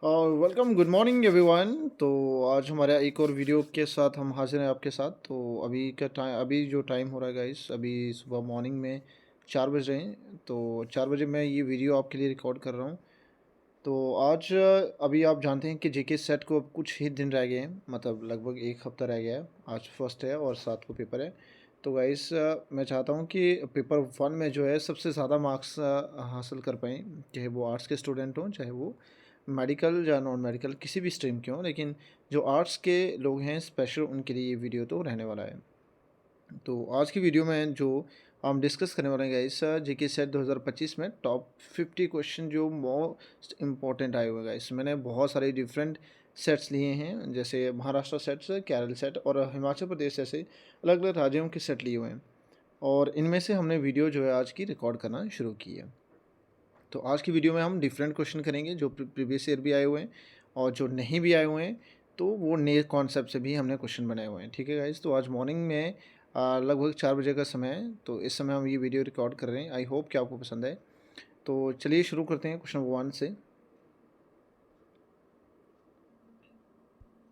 Welcome good morning everyone. तो आज हमारा एक और वीडियो के साथ हम हाजिर हैं आपके साथ। तो अभी जो टाइम हो रहा है गाइस, अभी सुबह मॉर्निंग में 4 बज रहे हैं। तो 4 बजे मैं ये वीडियो आपके लिए रिकॉर्ड कर रहा हूँ। तो आज अभी आप जानते हैं कि जेके सेट को अब कुछ ही दिन रह गए हैं, मतलब लगभग एक हफ्ता रह गया है। आज फर्स्ट है और 7 को पेपर है। तो गाइस मैं चाहता हूँ कि पेपर 1 में जो है सबसे ज़्यादा मार्क्स हासिल कर पाएँ, चाहे वो आर्ट्स के स्टूडेंट हों, चाहे वो मेडिकल या नॉन मेडिकल किसी भी स्ट्रीम के हों। लेकिन जो आर्ट्स के लोग हैं स्पेशल, उनके लिए ये वीडियो तो रहने वाला है। तो आज की वीडियो में जो हम डिस्कस करने वाले हैं गाइस, जेके सेट 2025 में टॉप 50 क्वेश्चन जो मोस्ट इम्पॉर्टेंट आए हुए हैं गाइस। मैंने बहुत सारे डिफरेंट सेट्स लिए हैं, जैसे महाराष्ट्र सेट्स, केरल सेट और हिमाचल प्रदेश जैसे अलग अलग राज्यों के सेट लिए हुए हैं। और इनमें से हमने वीडियो जो है आज की रिकॉर्ड करना शुरू की है। तो आज की वीडियो में हम डिफरेंट क्वेश्चन करेंगे जो प्रीवियस ईयर भी आए हुए हैं, और जो नहीं भी आए हुए हैं तो वो नए कॉन्सेप्ट से भी हमने क्वेश्चन बनाए हुए हैं। ठीक है गाइज। तो आज मॉर्निंग में लगभग 4 बजे का समय है। तो इस समय हम ये वीडियो रिकॉर्ड कर रहे हैं। आई होप कि आपको पसंद है। तो चलिए शुरू करते हैं क्वेश्चन नंबर 1 से।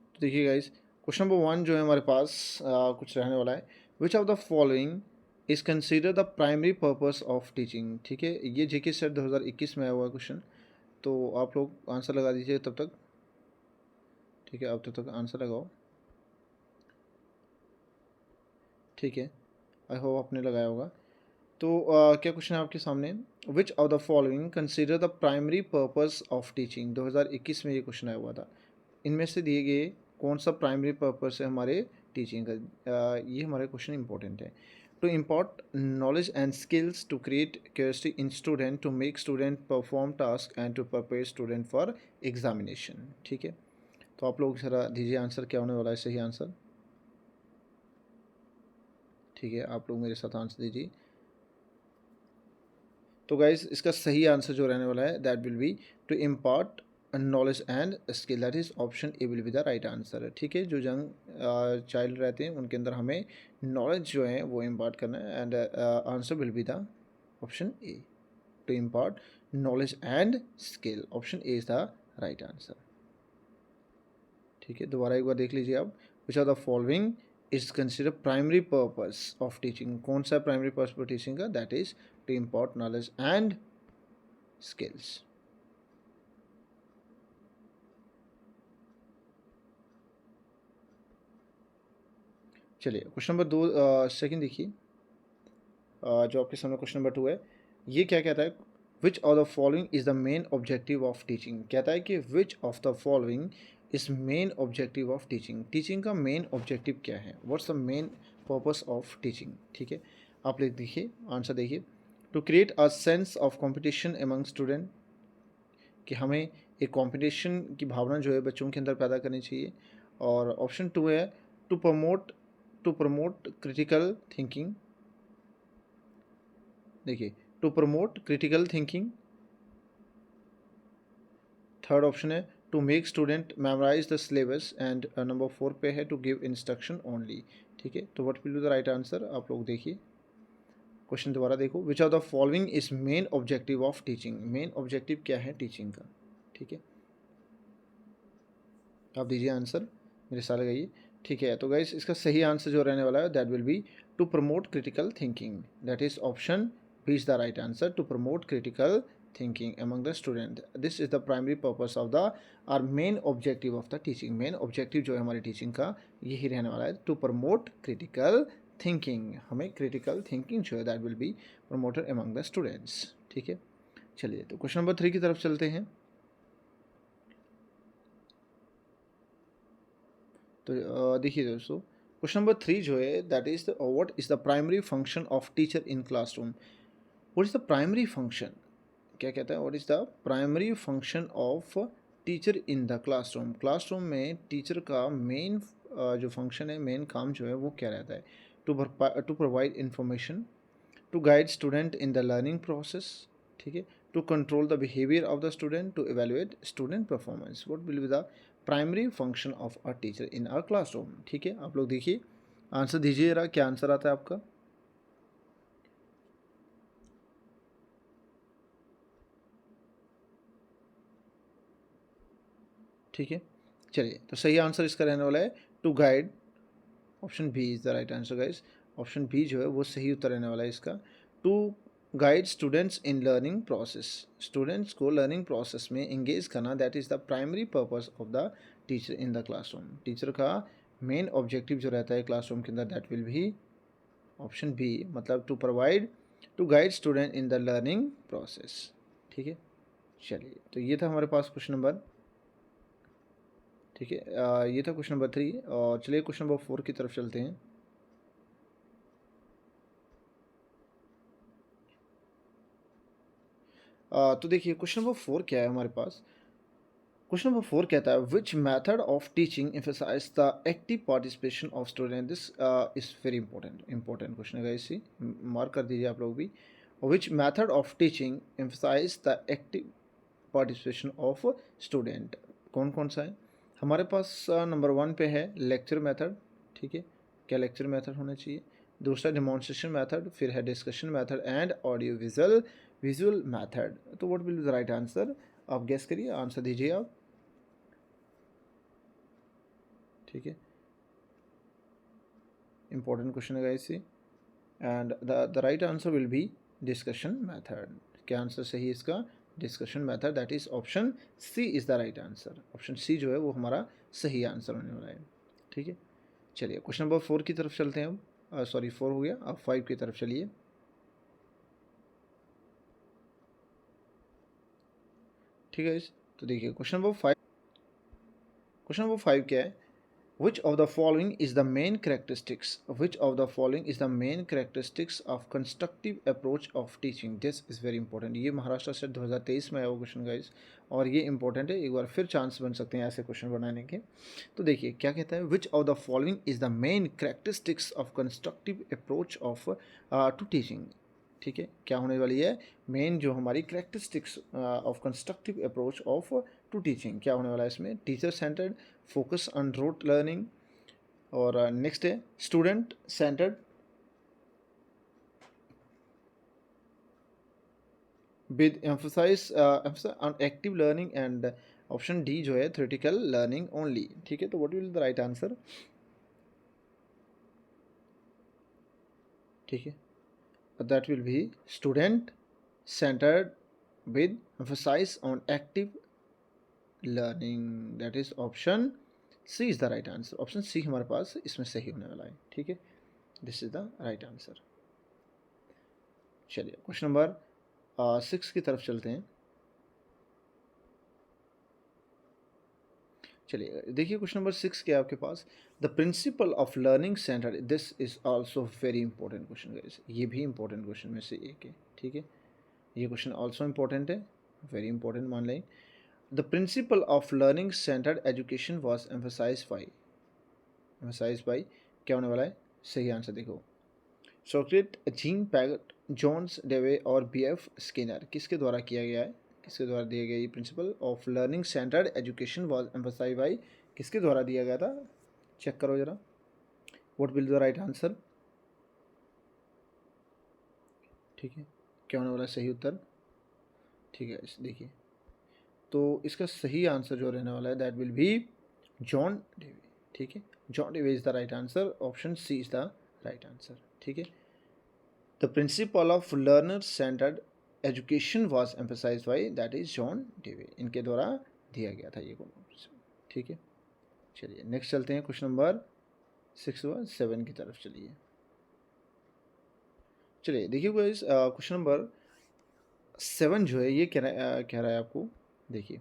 तो देखिए गाइज, क्वेश्चन नंबर 1 जो है हमारे पास कुछ रहने वाला है। Which of the following is consider the primary purpose of teaching. ठीक है, ये जेके सेट 2021 में आया हुआ क्वेश्चन। तो आप लोग आंसर लगा दीजिए तब तक। ठीक है, अब तक आंसर लगाओ। ठीक है, आई होप आपने लगाया होगा। तो क्या क्वेश्चन है आपके सामने। विच of the following consider the primary purpose of teaching. 2021 में ये क्वेश्चन आया हुआ था। इनमें से दिए गए कौन सा प्राइमरी पर्पस है हमारे टीचिंग का। ये हमारे क्वेश्चन इंपॉर्टेंट है। To import knowledge and skills, to create curiosity in student, to make student perform task and to prepare student for examination. ठीक है, तो आप लोग ज़रा दीजिए आंसर, क्या होने वाला है सही आंसर। ठीक है, आप लोग मेरे साथ आंसर दीजिए। तो गाइज इसका सही आंसर जो रहने वाला है that will be to impart knowledge and skill. That is option A will be the right answer. ठीक है, जो यंग चाइल्ड रहते हैं उनके अंदर हमें नॉलेज जो है वो इम्पार्ट करना है, and answer will be the option A, to impart knowledge and skill. Option A is the right answer. ठीक है, दोबारा एक बार देख लीजिए आप। Which are the following is consider primary purpose of teaching. कौन सा प्राइमरी पर्पस ऑफ टीचिंग का, that is to impart knowledge and skills. चलिए क्वेश्चन नंबर 2 सेकंड देखिए। जो आपके सामने क्वेश्चन नंबर 2 है, ये क्या कहता है। Which of the following is the main objective of teaching. कहता है कि which of the following is main objective of teaching. Teaching का मेन ऑब्जेक्टिव क्या है, what's the main purpose of teaching. ठीक है, आप लोग देखिए आंसर देखिए। To create a sense of competition among student, कि हमें एक कंपटीशन की भावना जो है बच्चों के अंदर पैदा करनी चाहिए। और ऑप्शन 2 है टू प्रमोट क्रिटिकल थिंकिंग। देखिए, to promote critical thinking. Third option है to make student memorise the syllabus, and number 4 पे है टू गिव इंस्ट्रक्शन ओनली। ठीक है, तो what will be the right answer. आप लोग देखिए क्वेश्चन दोबारा देखो। विच of the following is main objective of teaching. Main objective क्या है टीचिंग का। ठीक है, आप दीजिए आंसर, मेरे साथ लगाइए। ठीक है, तो गाइस इसका सही आंसर जो रहने वाला है that will be to promote critical thinking. That is option B is the right answer, to promote critical thinking among the student. This is the primary purpose of the or main objective of the teaching. Main objective जो है हमारी teaching का यही रहने वाला है, to promote critical thinking. हमें critical thinking जो है that will be promoted among the students. ठीक है, चलिए तो क्वेश्चन नंबर 3 की तरफ चलते हैं। तो देखिए दोस्तों, क्वेश्चन नंबर 3 जो है that is what is the primary function of teacher in classroom. What is the primary function, क्या कहता है, what is the primary function of teacher in the classroom. Classroom में टीचर का मेन जो function है, main काम जो है वो क्या रहता है। To provide information, to guide student in the learning process. ठीक है, to control the behaviour of the student, to evaluate student performance. What will be the primary function of a teacher in a classroom. ठीक है, आप लोग देखिए answer दीजिए जरा, क्या आंसर आता है आपका। ठीक है, चलिए तो सही आंसर इसका रहने वाला है to guide, option B is the right answer guys. Option B जो है वो सही उत्तर रहने वाला है इसका, to guide students in learning process, students को लर्निंग प्रोसेस में इंगेज करना, that is the primary purpose of the teacher in the classroom. Teacher का मेन ऑब्जेक्टिव जो रहता है क्लासरूम के अंदर, दैट विल भी ऑप्शन बी, मतलब to provide, to guide student in the learning process. ठीक है, चलिए तो ये था हमारे पास क्वेश्चन नंबर, ठीक है, ये था क्वेश्चन नंबर 3 और चलिए क्वेश्चन नंबर 4 की तरफ चलते हैं। तो देखिए क्वेश्चन नंबर 4 क्या है हमारे पास। क्वेश्चन नंबर 4 कहता है which method of teaching emphasize the active participation of student, this is very important question है इसी, मार्क कर दीजिए आप लोग भी। Which method of teaching emphasize the active participation of student, कौन कौन सा है हमारे पास। नंबर 1 पे है लेक्चर मेथड, ठीक है, क्या लेक्चर मेथड होना चाहिए। दूसरा डिमॉन्स्ट्रेशन मेथड, फिर है discussion method and audio visual method. तो what will be the right answer, आप गेस करिए, आंसर दीजिए आप। ठीक है, इंपॉर्टेंट क्वेश्चन है गाइस ये, and the right answer will be discussion method. क्या आंसर सही है इसका, discussion method, that is option C is the right answer. Option C जो है वो हमारा सही आंसर होने वाला है। ठीक है, चलिए क्वेश्चन नंबर 4 की तरफ चलते हैं अब, सॉरी 4 हो गया, अब 5 की तरफ चलिए। ठीक है, तो देखिए क्वेश्चन नंबर 5 क्या है, which of the following is the main characteristics, which of the following is the main characteristics of constructive approach of teaching, this is very important। ये महाराष्ट्र से 2023 में आया हुआ क्वेश्चन गाइस, और ये इंपॉर्टेंट है, एक बार फिर चांस बन सकते हैं ऐसे क्वेश्चन बनाने के। तो देखिए क्या कहता है, which of the following is the main characteristics of constructive approach of to teaching। ठीक है, क्या होने वाली है, मेन जो हमारी characteristics of constructive approach of to teaching, क्या होने वाला है इसमें, teacher centred, focus on rote learning, और नेक्स्ट है student centred, with emphasize on active learning, and option D जो है थ्योरेटिकल लर्निंग ओनली। ठीक है, तो what will the right answer. ठीक है, that will be student centered with emphasis on active learning, that is option C is the right answer। Option C हमारे पास इसमें सही होने वाला है। ठीक है, this is the right answer. चलिए क्वेश्चन नंबर 6 की तरफ चलते हैं। चलिए देखिए क्वेश्चन नंबर 6 क्या है आपके पास, the principle of learning centre, this is also very important question guys, ये भी इंपॉर्टेंट क्वेश्चन में से एक है। ठीक है, ये क्वेश्चन ऑल्सो इंपॉर्टेंट है, वेरी इंपॉर्टेंट मान लें। The principle of learning centered education was emphasized by, क्या होने वाला है सही आंसर देखो, सॉक्रेट, जीन पैगट, जॉन्स डेवे और बीएफ स्किनर, किसके द्वारा किया गया है, किसके द्वारा दिया गया ये principle of learning centred education was emphasised by, किसके द्वारा दिया गया था, चेक करो जरा, what will the right answer. ठीक है, क्या होने वाला है सही उत्तर। ठीक है, देखिए तो इसका सही आंसर जो रहने वाला है that will be John Dewey. ठीक है, John Dewey is the right answer, option C is the right answer. ठीक है, the principle of learner centred education was emphasised by, that is John Dewey, इनके द्वारा दिया गया था ये कॉन्सेप्ट। ठीक है, चलिए नेक्स्ट चलते हैं क्वेश्चन नंबर 6 व 7 की तरफ चलिए। चलिए देखिए क्वेश्चन नंबर 7 जो है ये कह रहा है आपको, देखिए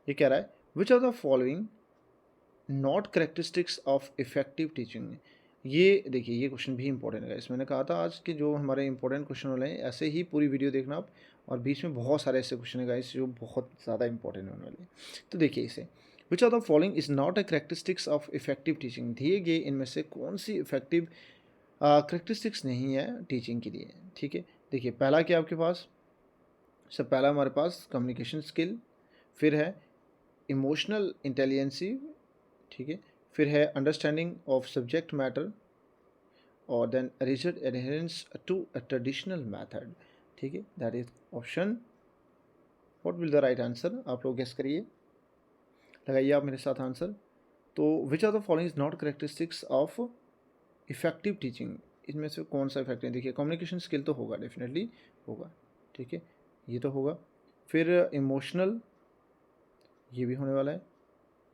ये कह रहा है which are the following not characteristics of effective teaching. ये देखिए ये क्वेश्चन भी इंपॉर्टेंट है, इसमें मैंने कहा था आज के जो हमारे इंपॉर्टेंट क्वेश्चन होने हैं, ऐसे ही पूरी वीडियो देखना आप, और बीच में बहुत सारे ऐसे क्वेश्चन है गाइस जो बहुत ज़्यादा इंपॉर्टेंट होने वाले हैं। तो देखिए इसे, which are the following is not a characteristics of effective teaching, दिए गए इनमें से कौन सी इफेक्टिव करेक्टरिस्टिक्स नहीं है टीचिंग के लिए। ठीक है, देखिए पहला क्या आपके पास, सब पहला हमारे पास कम्युनिकेशन स्किल, फिर है इमोशनल इंटेलिजेंसी, ठीक है, फिर है अंडरस्टैंडिंग ऑफ सब्जेक्ट मैटर, और then rigid adherence to a traditional method. ठीक है, that is option, what will the right answer, आप लोग गेस करिए, लगाइए आप मेरे साथ आंसर। तो विच of the following is not characteristics of effective teaching, इसमें से कौन सा इफेक्टिव, देखिए कम्युनिकेशन स्किल तो होगा, डेफिनेटली होगा, ठीक है, ये तो होगा। फिर इमोशनल, ये भी होने वाला है,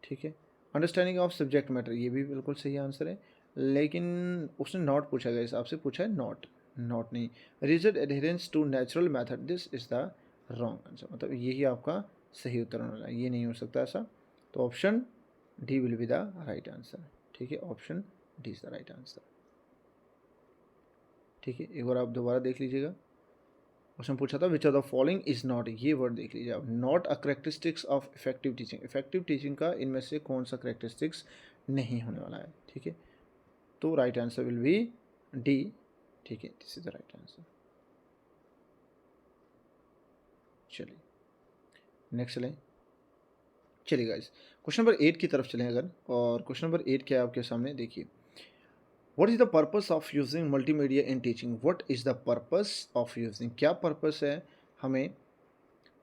ठीक है। अंडरस्टैंडिंग ऑफ सब्जेक्ट मैटर, ये भी बिल्कुल सही आंसर है, लेकिन उसने नॉट पूछा गया, हिसाब से पूछा है नॉट, नॉट नहीं। Rigid adherence to natural method, this is the wrong answer, मतलब यही आपका सही उत्तर होने वाला है, ये नहीं हो सकता ऐसा। तो option D will be the right answer, ठीक है, option D is the right answer, ठीक है। एक बार आप दोबारा देख लीजिएगा, उसने पूछा था विच of the following is not, ये वर्ड देख लीजिए आप, not a characteristics of effective teaching, effective teaching का इनमें से कौन सा करेक्टरिस्टिक्स नहीं होने वाला है, ठीक है। तो right answer will B D, ठीक है, this is the right answer. चलिए नेक्स्ट चलें, चलिए गाइस क्वेश्चन नंबर 8 की तरफ चलें अगर, और क्वेश्चन नंबर 8 क्या है आपके सामने, देखिए what is the purpose of using multimedia in teaching, what is the purpose of using, क्या पर्पस है हमें,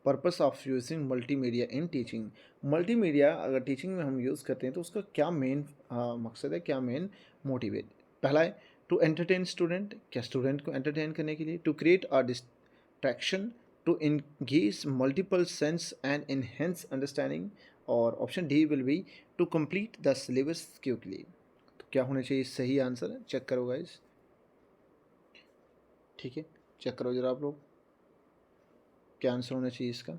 purpose of using multimedia in teaching, multimedia अगर टीचिंग में हम यूज़ करते हैं तो उसका क्या मेन मकसद है, क्या मेन मोटिव है। पहला है टू एंटरटेन स्टूडेंट, क्या स्टूडेंट को एंटरटेन करने के लिए, to create a distraction, to engage multiple sense and enhance understanding, और option D will be to complete the syllabus quickly. तो क्या होना चाहिए सही आंसर, चेक करो गाइस, ठीक है, चेक करो जरा आप लोग, क्या आंसर होना चाहिए इसका,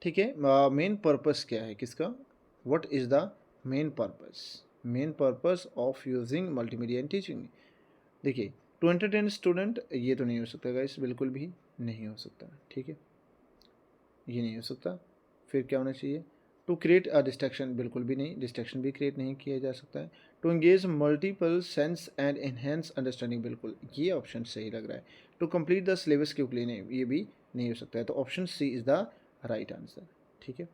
ठीक है। मेन पर्पस क्या है किसका, what is the main purpose, main purpose of using multimedia in teaching, देखिए टू एंटरटेन स्टूडेंट, ये तो नहीं हो सकता गाइस, बिल्कुल भी नहीं हो सकता, ठीक है, ये नहीं हो सकता। फिर क्या होना चाहिए, टू क्रिएट अ डिस्ट्रैक्शन, बिल्कुल भी नहीं, डिस्ट्रैक्शन भी क्रिएट नहीं किया जा सकता है। To engage multiple sense and enhance understanding, बिल्कुल ये ऑप्शन सही लग रहा है। To complete the syllabus quickly, नहीं ये भी नहीं हो सकता है, तो option C is the right answer, ठीक है।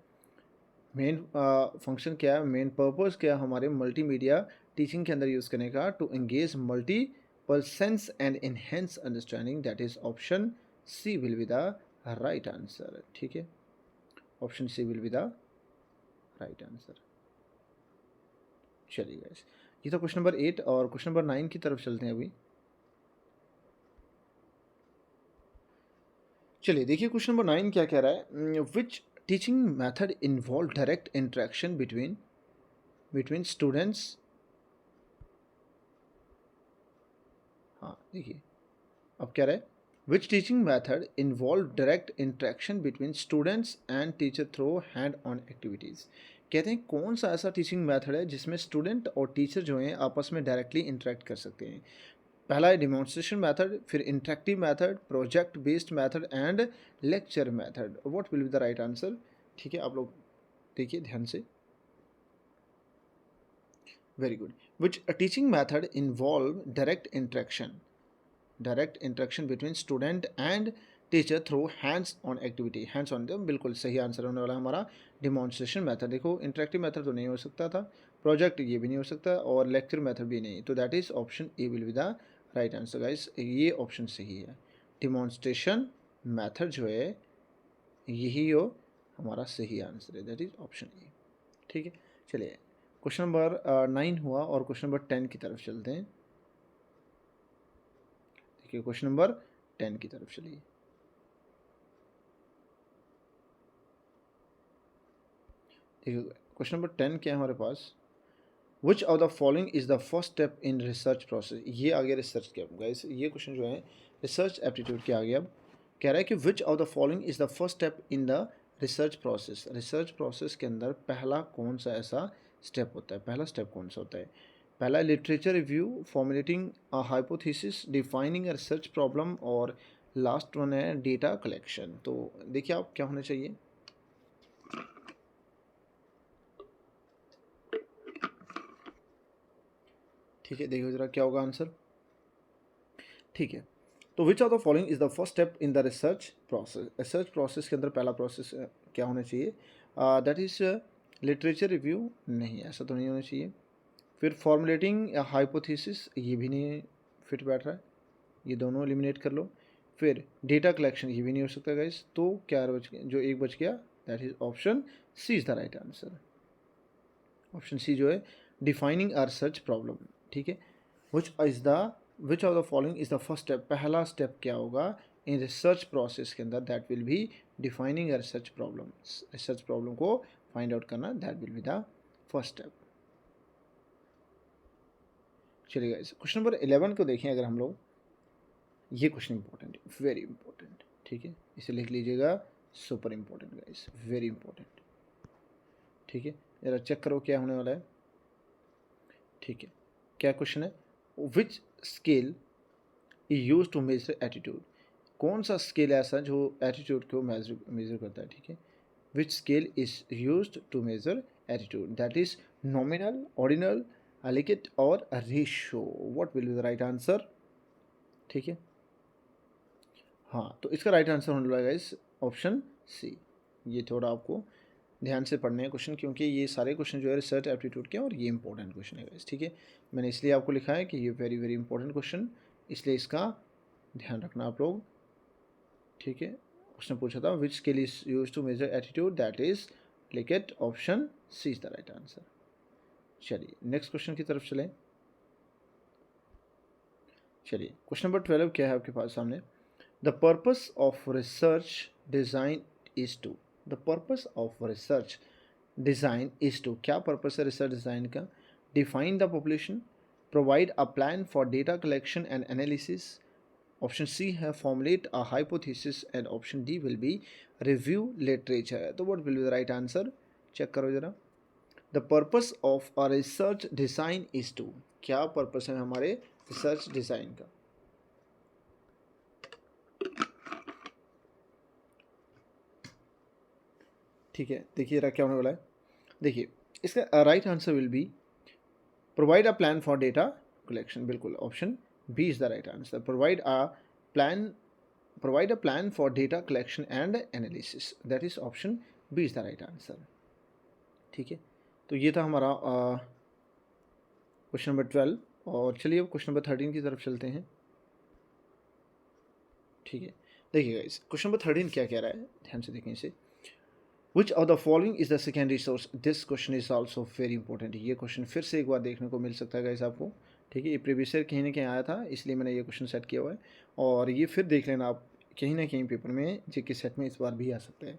मेन फंक्शन क्या है, मेन पर्पस क्या है हमारे मल्टीमीडिया टीचिंग के अंदर यूज़ करने का, to engage multiple sense and enhance understanding, that is option C will be the right answer, ठीक है, option C will be the right answer. चलिए गाइस, ये था क्वेश्चन नंबर 8, और क्वेश्चन नंबर 9 की तरफ चलते हैं अभी। चलिए देखिए क्वेश्चन नंबर 9 क्या कह रहा है, which teaching method involve direct interaction between between students, हाँ देखिए अब क्या रहा है, which teaching method involve direct interaction between students and teacher through hand on activities, कहते हैं कौन सा ऐसा टीचिंग मैथड है जिसमें स्टूडेंट और टीचर जो हैं आपस में डायरेक्टली इंटरेक्ट कर सकते हैं। पहला है डिमॉन्स्ट्रेशन मैथड, फिर interactive method, project based method and lecture method, what will be the right answer, ठीक है, आप लोग देखिए ध्यान से, very good. Which teaching method involve direct interaction between student and teacher through hands on activity, hands on, बिल्कुल सही answer होने वाला हमारा डिमॉन्स्ट्रेशन मेथड। देखो इंटरेक्टिव मेथड तो नहीं हो सकता था, प्रोजेक्ट ये भी नहीं हो सकता, और लेक्चर मेथड भी नहीं, तो that is option A will be the right answer guys, ये ऑप्शन सही है, डिमॉन्स्ट्रेशन मेथड जो है यही हो हमारा सही आंसर है, दैट इज ऑप्शन ए, ठीक है। चलिए क्वेश्चन नंबर 9 हुआ, और क्वेश्चन नंबर 10 की तरफ चलते हैं, देखिए क्वेश्चन नंबर 10 की तरफ चलिए, देखिए क्वेश्चन नंबर 10 क्या है हमारे पास, which of the following is the first step in research process, ये आ गया रिसर्च के, गाइस ये क्वेश्चन जो है रिसर्च एप्टीट्यूड के आ गया। अब कह रहा है कि which of the following is the first step in the research process के अंदर पहला कौन सा ऐसा स्टेप होता है, पहला स्टेप कौन सा होता है। पहला literature review, formulating a hypothesis, defining a research problem, और लास्ट वन है डेटा कलेक्शन। तो देखिए आप क्या होना चाहिए, ठीक है, देखिए जरा क्या होगा आंसर, ठीक है। तो विच of the following is the first step in the research process के अंदर पहला प्रोसेस क्या होना चाहिए, दैट इज लिटरेचर रिव्यू, नहीं ऐसा तो नहीं होना चाहिए। फिर फॉर्मुलेटिंग हाइपोथेसिस, ये भी नहीं फिट बैठ रहा है, ये दोनों एलिमिनेट कर लो। फिर डेटा कलेक्शन, ये भी नहीं हो सकता गाइस, तो क्या बच गया, जो एक बच गया, that is option C is the right answer, option C जो है डिफाइनिंग अ रिसर्च प्रॉब्लम, ठीक है। Which of the following is the first step, पहला स्टेप क्या होगा इन रिसर्च प्रोसेस के अंदर, that will be defining a research problem, research problem को फाइंड आउट करना, that will be the first step. चलिए गाइस क्वेश्चन नंबर 11 को देखें अगर हम लोग, ये क्वेश्चन इंपॉर्टेंट है, वेरी इंपॉर्टेंट, ठीक है, इसे लिख लीजिएगा, super important guys, very important, ठीक है। जरा चेक करो क्या होने वाला है, ठीक है। क्या क्वेश्चन है, which scale use to measure attitude, कौन सा स्केल ऐसा जो एटीट्यूड को मेजर करता है, ठीक है। Which scale is use to measure attitude, that is nominal, ordinal, Likert और ratio, what will be the right answer, ठीक है। हाँ, तो इसका राइट आंसर होने वाला है इस ऑप्शन सी। ये थोड़ा आपको ध्यान से पढ़ने हैं क्वेश्चन, क्योंकि ये सारे क्वेश्चन जो है रिसर्च एप्टीट्यूड के हैं और ये इंपॉर्टेंट क्वेश्चन है गाइस, ठीक है। मैंने इसलिए आपको लिखा है कि ये वेरी वेरी इंपॉर्टेंट क्वेश्चन, इसलिए इसका ध्यान रखना आप लोग, ठीक है। उसने पूछा था which scale is use to measure attitude, that is Likert, option C is the right answer. चलिए नेक्स्ट क्वेश्चन की तरफ चलें। चलिए क्वेश्चन नंबर 12 क्या है आपके पास सामने, the purpose of research design is to, the purpose of research design is to, क्या पर्पस है रिसर्च डिज़ाइन का, define the population, provide a plan for data collection and analysis, option C है formulate a hypothesis and option D will be review literature. तो what will be the right answer, check करो जरा। The purpose of a research design is to, क्या purpose है हमारे research design का, ठीक है। देखिए क्या होने वाला है, देखिए इसका right answer will be provide a plan for data collection, बिल्कुल option B is the right answer, plan provide a plan for data collection and analysis, that is option B is the right answer, ठीक है। तो ये था हमारा question number 12, और चलिए अब क्वेश्चन नंबर 13 की तरफ चलते हैं, ठीक है। देखिएगा इस क्वेश्चन नंबर 13 क्या कह रहा है, ध्यान से देखें इसे, विच of the following is the secondary source, this question is also very important, ये क्वेश्चन फिर से एक बार देखने को मिल सकता है गाइस आपको, ठीक है। ये प्रीवियस ईयर कहीं ना कहीं आया था, इसलिए मैंने ये क्वेश्चन सेट किया हुआ है, और ये फिर देख लेना आप, कहीं ना कहीं पेपर में जीके सेट में इस बार भी आ सकता है,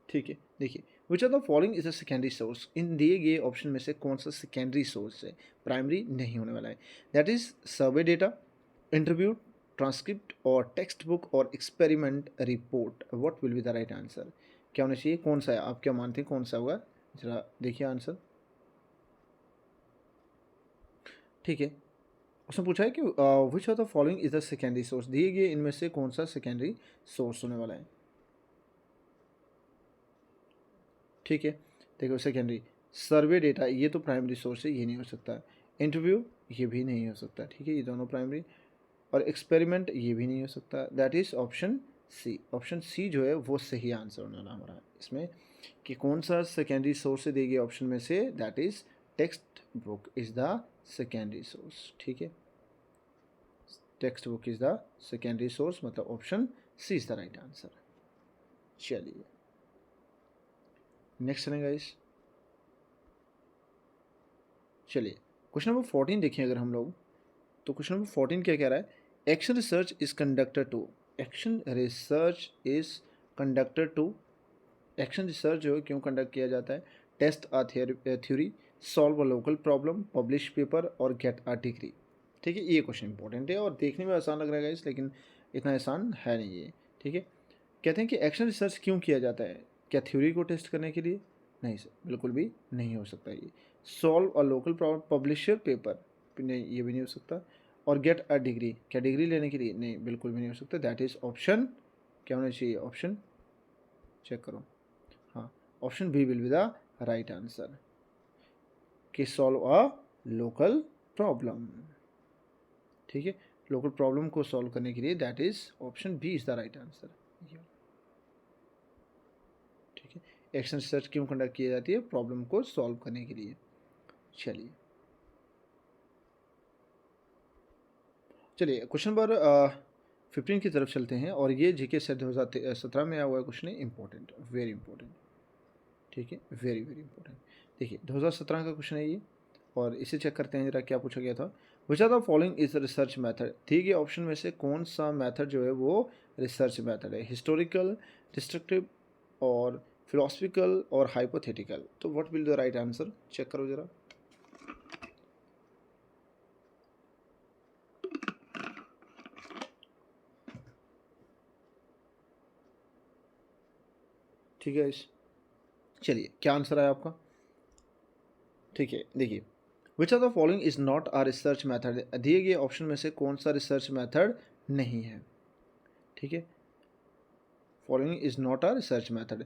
ठीक है। देखिए which of the following is a secondary source, इन दिए गए ऑप्शन में से कौन सा सेकेंडरी सोर्स है, प्राइमरी नहीं होने वाला है, that is survey data, interview, transcript और टेक्स्ट बुक और experiment report, what will be the right answer, क्या होना चाहिए, कौन सा है, आप क्या मानते हैं कौन सा होगा, जरा देखिए आंसर, ठीक है। उसने पूछा है कि which of the following is the secondary source, दिए गए इनमें से कौन सा सेकेंडरी सोर्स होने वाला है, ठीक है। देखो सेकेंडरी, सर्वे डेटा ये तो प्राइमरी सोर्स है, ये नहीं हो सकता, इंटरव्यू ये भी नहीं हो सकता, ठीक है, ये दोनों प्राइमरी, और एक्सपेरिमेंट ये भी नहीं हो सकता, that is option C, option C जो है वो सही आंसर होने वाला हमारा इसमें, कि कौन सा सेकेंडरी सोर्स से देगी ऑप्शन में से, that is textbook is the secondary source, ठीक है। Textbook is the secondary source, मतलब option C is the right answer. चलिए नेक्स्ट है गाइस, चलिए क्वेश्चन नंबर 14 देखिए अगर हम लोग, तो क्वेश्चन नंबर 14 क्या कह रहा है, action research is conducted to, action research is conducted to, action research जो है क्यों कंडक्ट किया जाता है, test a theory, solve a local problem, publish paper और गेट अ डिग्री, ठीक है। ये क्वेश्चन इंपॉर्टेंट है और देखने में आसान लग रहा है इस, लेकिन इतना आसान है नहीं ये, ठीक है। कहते हैं कि एक्शन रिसर्च क्यों किया जाता है, क्या थ्योरी को टेस्ट करने के लिए, नहीं सर बिल्कुल भी नहीं हो सकता ये, solve a local problem, publisher paper, नहीं ये भी नहीं हो सकता, और गेट अ डिग्री, क्या डिग्री लेने के लिए, नहीं बिल्कुल भी नहीं हो सकता, दैट इज ऑप्शन क्या होना चाहिए, ऑप्शन चेक करो, हाँ option B will be the right answer, कि सॉल्व अ लोकल प्रॉब्लम, ठीक है। लोकल प्रॉब्लम को सॉल्व करने के लिए, that is option B is the right answer, ठीक है। एक्शन रिसर्च क्यों कंडक्ट की जाती है, प्रॉब्लम को सॉल्व करने के लिए। चलिए चलिए क्वेश्चन नंबर 15 की तरफ चलते हैं, और ये जीके सेट 2017 में आया हुआ क्वेश्चन है, इंपॉर्टेंट, वेरी इंपॉर्टेंट, ठीक है, वेरी वेरी इंपॉर्टेंट। देखिए 2017 का क्वेश्चन है ये, और इसे चेक करते हैं जरा क्या पूछा गया था। Which are the following is research method, दिए गए ऑप्शन में से कौन सा मेथड जो है वो रिसर्च मेथड है, हिस्टोरिकल, डिस्ट्रक्टिव और फिलोसफिकल और हाइपोथेटिकल। तो what will the right answer, check करो जरा। ठीक है, इस चलिए क्या आंसर है आपका। ठीक है, देखिए which are the following is not a research method, दिए गए ऑप्शन में से कौन सा रिसर्च मेथड नहीं है। ठीक है, following is not a research method.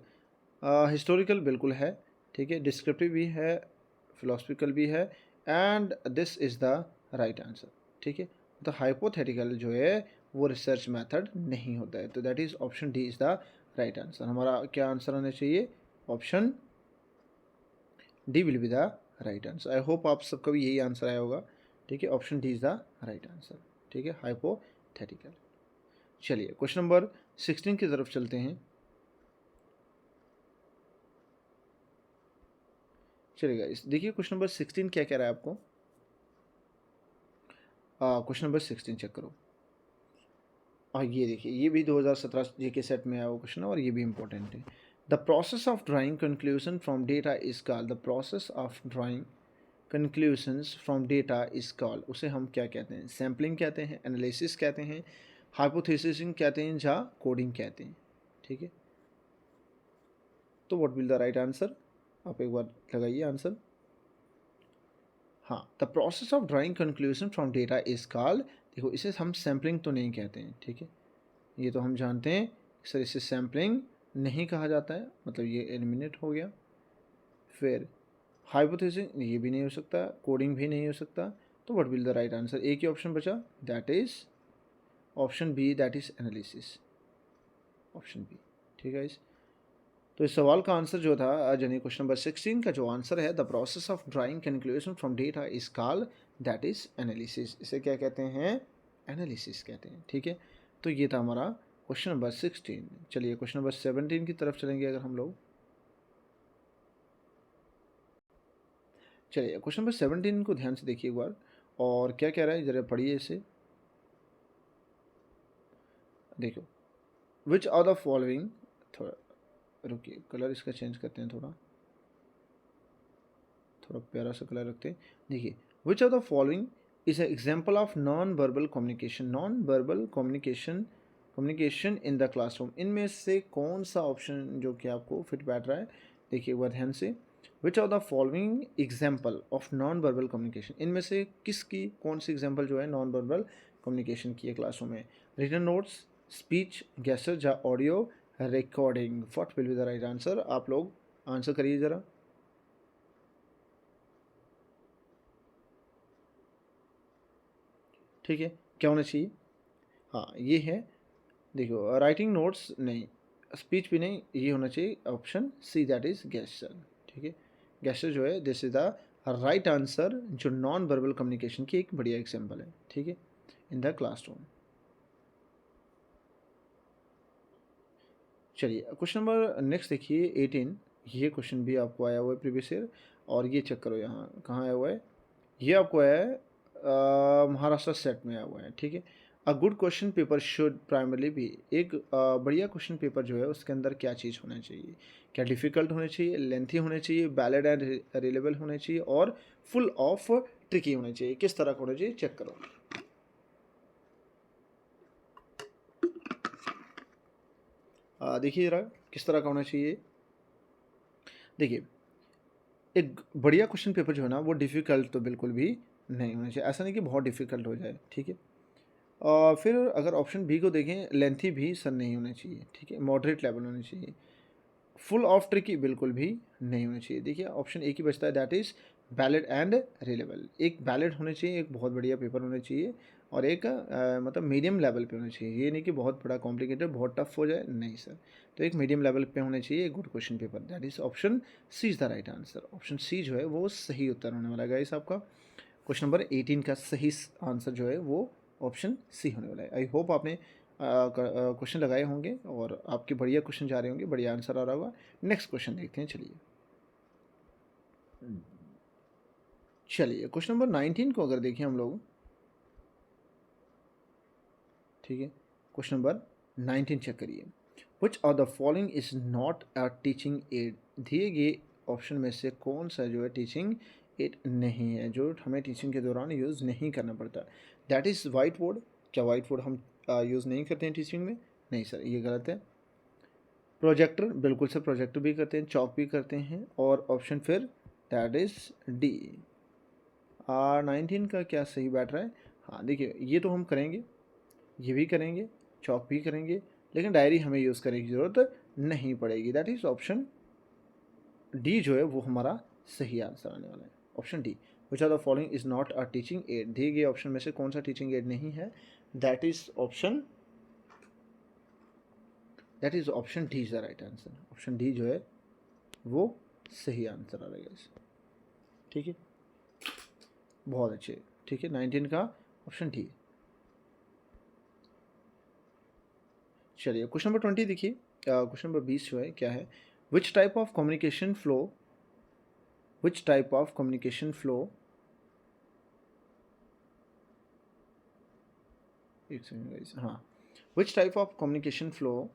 Historical बिल्कुल है, ठीक है, डिस्क्रिप्टिव भी है, फिलोसफिकल भी है, and this is the right answer. ठीक है, तो हाइपोथेटिकल जो है वो रिसर्च मेथड नहीं होता है, तो that is option D is the right answer. हमारा क्या आंसर आना चाहिए, option D will be the right answer. I hope आप सबका भी यही आंसर आया होगा। ठीक है, option D is the right answer. ठीक है, हाइपोथेटिकल। चलिए क्वेश्चन नंबर 16 की तरफ चलते हैं। चलिएगा, इस देखिए क्वेश्चन नंबर 16 क्या कह रहा है आपको। क्वेश्चन नंबर 16 चेक करो। ये देखिए, ये भी 2017 जी के सेट में आया हुआ क्वेश्चन है, और ये भी इंपॉर्टेंट है। The process of drawing conclusion from data is called, the process of drawing conclusions from data is called, उसे हम क्या कहते हैं, सैम्पलिंग कहते हैं, एनालिसिस कहते हैं, हाइपोथेसिसिंग कहते हैं, या कोडिंग कहते हैं। ठीक है, तो what will the right answer, आप एक बार लगाइए आंसर। हाँ, the process of drawing conclusion from data is called, देखो इसे हम सैम्पलिंग तो नहीं कहते हैं। ठीक है, ये तो हम जानते हैं सर, इसे सैम्पलिंग नहीं कहा जाता है, मतलब ये एलिमिनेट हो गया। फिर हाइपोथेसिस ये भी नहीं हो सकता, कोडिंग भी नहीं हो सकता, तो what will the right answer, एक ही ऑप्शन बचा, that is option B, that is analysis, option B. ठीक है, इस तो इस सवाल का आंसर जो था, यानी क्वेश्चन नंबर 16 का जो आंसर है, the process of drawing conclusion from data is called, that is analysis, इसे क्या कहते हैं, एनालिसिस कहते हैं। ठीक है, तो ये था हमारा क्वेश्चन नंबर 16। चलिए क्वेश्चन नंबर 17 की तरफ चलेंगे अगर हम लोग। चलिए क्वेश्चन नंबर 17 को ध्यान से देखिए एक बार, और क्या कह रहा है जरा पढ़िए इसे। देखो, विच आर द फॉलोइंग, थोड़ा रुकिए, कलर इसका चेंज करते हैं, थोड़ा थोड़ा प्यारा सा कलर रखते हैं। देखिए, which are the following is a example of non verbal communication, non verbal communication, communication in the classroom, इनमें से कौन सा ऑप्शन जो कि आपको फिट बैठ रहा है, देखिए एक बार ध्यान से। Which are the following example of non verbal communication, इनमें से किसकी कौन सी एग्जाम्पल जो है नॉन वर्बल कम्युनिकेशन की है क्लासरूम में, रिटन नोट्स, स्पीच, गेस्चर या audio recording. What will be the right answer, आप लोग आंसर करिए ज़रा। ठीक है, क्या होना चाहिए, हाँ ये है, देखो राइटिंग नोट्स नहीं, स्पीच भी नहीं, ये होना चाहिए option C, that is gesture. ठीक है, गेस्चर जो है this is the right answer, जो नॉन वर्बल कम्युनिकेशन की एक बढ़िया एग्जांपल है। ठीक है, इन द क्लासरूम। चलिए क्वेश्चन नंबर नेक्स्ट देखिए 18, ये क्वेश्चन भी आपको आया हुआ है प्रीवियस ईयर, और ये चेक करो यहाँ कहाँ आया हुआ है, ये आपको आया है महाराष्ट्र सेट में आया हुआ है। ठीक है, a good question paper should primarily भी, एक बढ़िया क्वेश्चन पेपर जो है उसके अंदर क्या चीज़ होना चाहिए, क्या डिफ़िकल्ट होने चाहिए, लेंथी होने चाहिए, वैलिड एंड रिलेबल होने चाहिए, और फुल ऑफ ट्रिकी होने चाहिए, किस तरह का होना चाहिए, चेक करो। देखिए ज़रा किस तरह का होना चाहिए। देखिए, एक बढ़िया क्वेश्चन पेपर जो है ना वो डिफ़िकल्ट तो बिल्कुल भी नहीं होना चाहिए, ऐसा नहीं कि बहुत डिफ़िकल्ट हो जाए। ठीक है, फिर अगर ऑप्शन बी को देखें, लेंथी भी सर नहीं होना चाहिए। ठीक है, मॉडरेट लेवल होनी चाहिए, फुल ऑफ ट्रिकी बिल्कुल भी नहीं होना चाहिए। देखिए ऑप्शन एक ही बचता है, that is valid and reliable, एक वैलिड होने चाहिए, एक बहुत बढ़िया पेपर होना चाहिए, और एक मतलब मीडियम लेवल पे होना चाहिए, ये नहीं कि बहुत बड़ा कॉम्प्लिकेटेड बहुत टफ हो जाए, नहीं सर, तो एक मीडियम लेवल पे होना चाहिए एक good question paper, that is option C is the right answer. Option C जो है वो सही उत्तर होने वाला है गाइस आपका। क्वेश्चन नंबर 18 का सही आंसर जो है वो ऑप्शन सी होने वाला है। आई होप आपने क्वेश्चन लगाए होंगे और आपके बढ़िया क्वेश्चन जा रहे होंगे, बढ़िया आंसर आ रहा होगा। नेक्स्ट क्वेश्चन देखते हैं, चलिए। चलिए क्वेश्चन नंबर 19 को अगर देखें हम लोग, ठीक है, क्वेश्चन नंबर 19 चेक करिए। विच of the following is not a teaching aid, दिए गए ऑप्शन में से कौन सा जो है टीचिंग एड नहीं है, जो हमें टीचिंग के दौरान यूज़ नहीं करना पड़ता। That is white board. क्या वाइट बोर्ड हम यूज़ नहीं करते हैं टीचिंग में? नहीं सर, ये गलत है। प्रोजेक्टर, बिल्कुल सर, प्रोजेक्टर भी करते हैं, चॉक भी करते हैं। और ऑप्शन फिर दैट इज़ डी। 19 का क्या सही बैठ रहा है? हाँ देखिए, ये तो हम करेंगे, ये भी करेंगे, चॉक भी करेंगे, लेकिन डायरी हमें यूज़ करने की ज़रूरत नहीं पड़ेगी। दैट इज़ ऑप्शन डी जो है वो हमारा सही आंसर आने वाला है, option D. Which are the following is not a teaching aid, दिए गए ऑप्शन में से कौन सा टीचिंग एड नहीं है? That is option D is the right answer. Option D जो है वो सही आंसर आ रहेगा इस, ठीक है, बहुत अच्छे, ठीक है, 19 का ऑप्शन डी। चलिए क्वेश्चन नंबर 20 देखिए, क्वेश्चन नंबर 20 जो है क्या है? Which type of communication flow, which type of communication flow, एक सेकंड गाइस, हाँ, which type of communication flow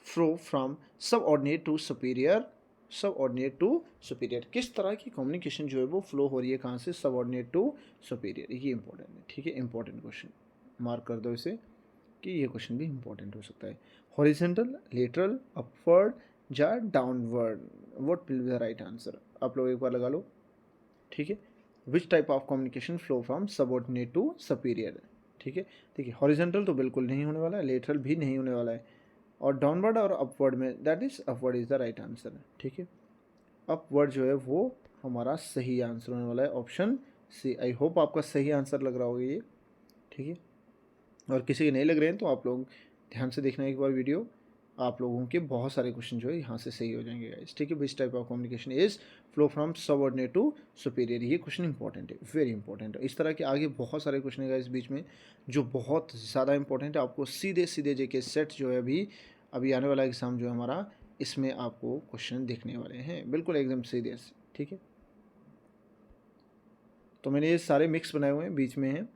from subordinate to superior, subordinate to superior, किस तरह की कम्युनिकेशन जो है वो फ्लो हो रही है, कहाँ से? Subordinate to superior. ये इंपॉर्टेंट है, ठीक है, इंपॉर्टेंट क्वेश्चन, मार्क कर दो इसे कि ये क्वेश्चन भी इंपॉर्टेंट हो सकता है। हॉरिजेंटल, लेटरल, अपवर्ड या downward, what will be the right answer? आप लोग एक बार लगा लो, ठीक है। Which type of communication flow from subordinate to superior, ठीक है। देखिए हॉरिजेंटल तो बिल्कुल नहीं होने वाला है, लेटरल भी नहीं होने वाला है, और डाउनवर्ड और अपवर्ड में that is upward is the right answer, ठीक है। अपवर्ड जो है वो हमारा सही आंसर होने वाला है, ऑप्शन सी। आई होप आपका सही आंसर लग रहा होगा ये, ठीक है। और किसी के नहीं लग रहे हैं तो आप लोग ध्यान से देखना एक बार वीडियो, आप लोगों के बहुत सारे क्वेश्चन जो है यहाँ से सही हो जाएंगे गाइस, ठीक है। Which type of communication is flow from subordinate to superior, ये क्वेश्चन इंपॉर्टेंट है, वेरी इंपॉर्टेंट है। इस तरह के आगे बहुत सारे क्वेश्चन है गाइस बीच में जो बहुत ज़्यादा इंपॉर्टेंट है, आपको सीधे सीधे जेके सेट जो है अभी अभी आने वाला एग्ज़ाम जो है हमारा, इसमें आपको क्वेश्चन देखने वाले हैं बिल्कुल एकदम सीधे से, ठीक है। तो मैंने ये सारे मिक्स बनाए हुए हैं, बीच में हैं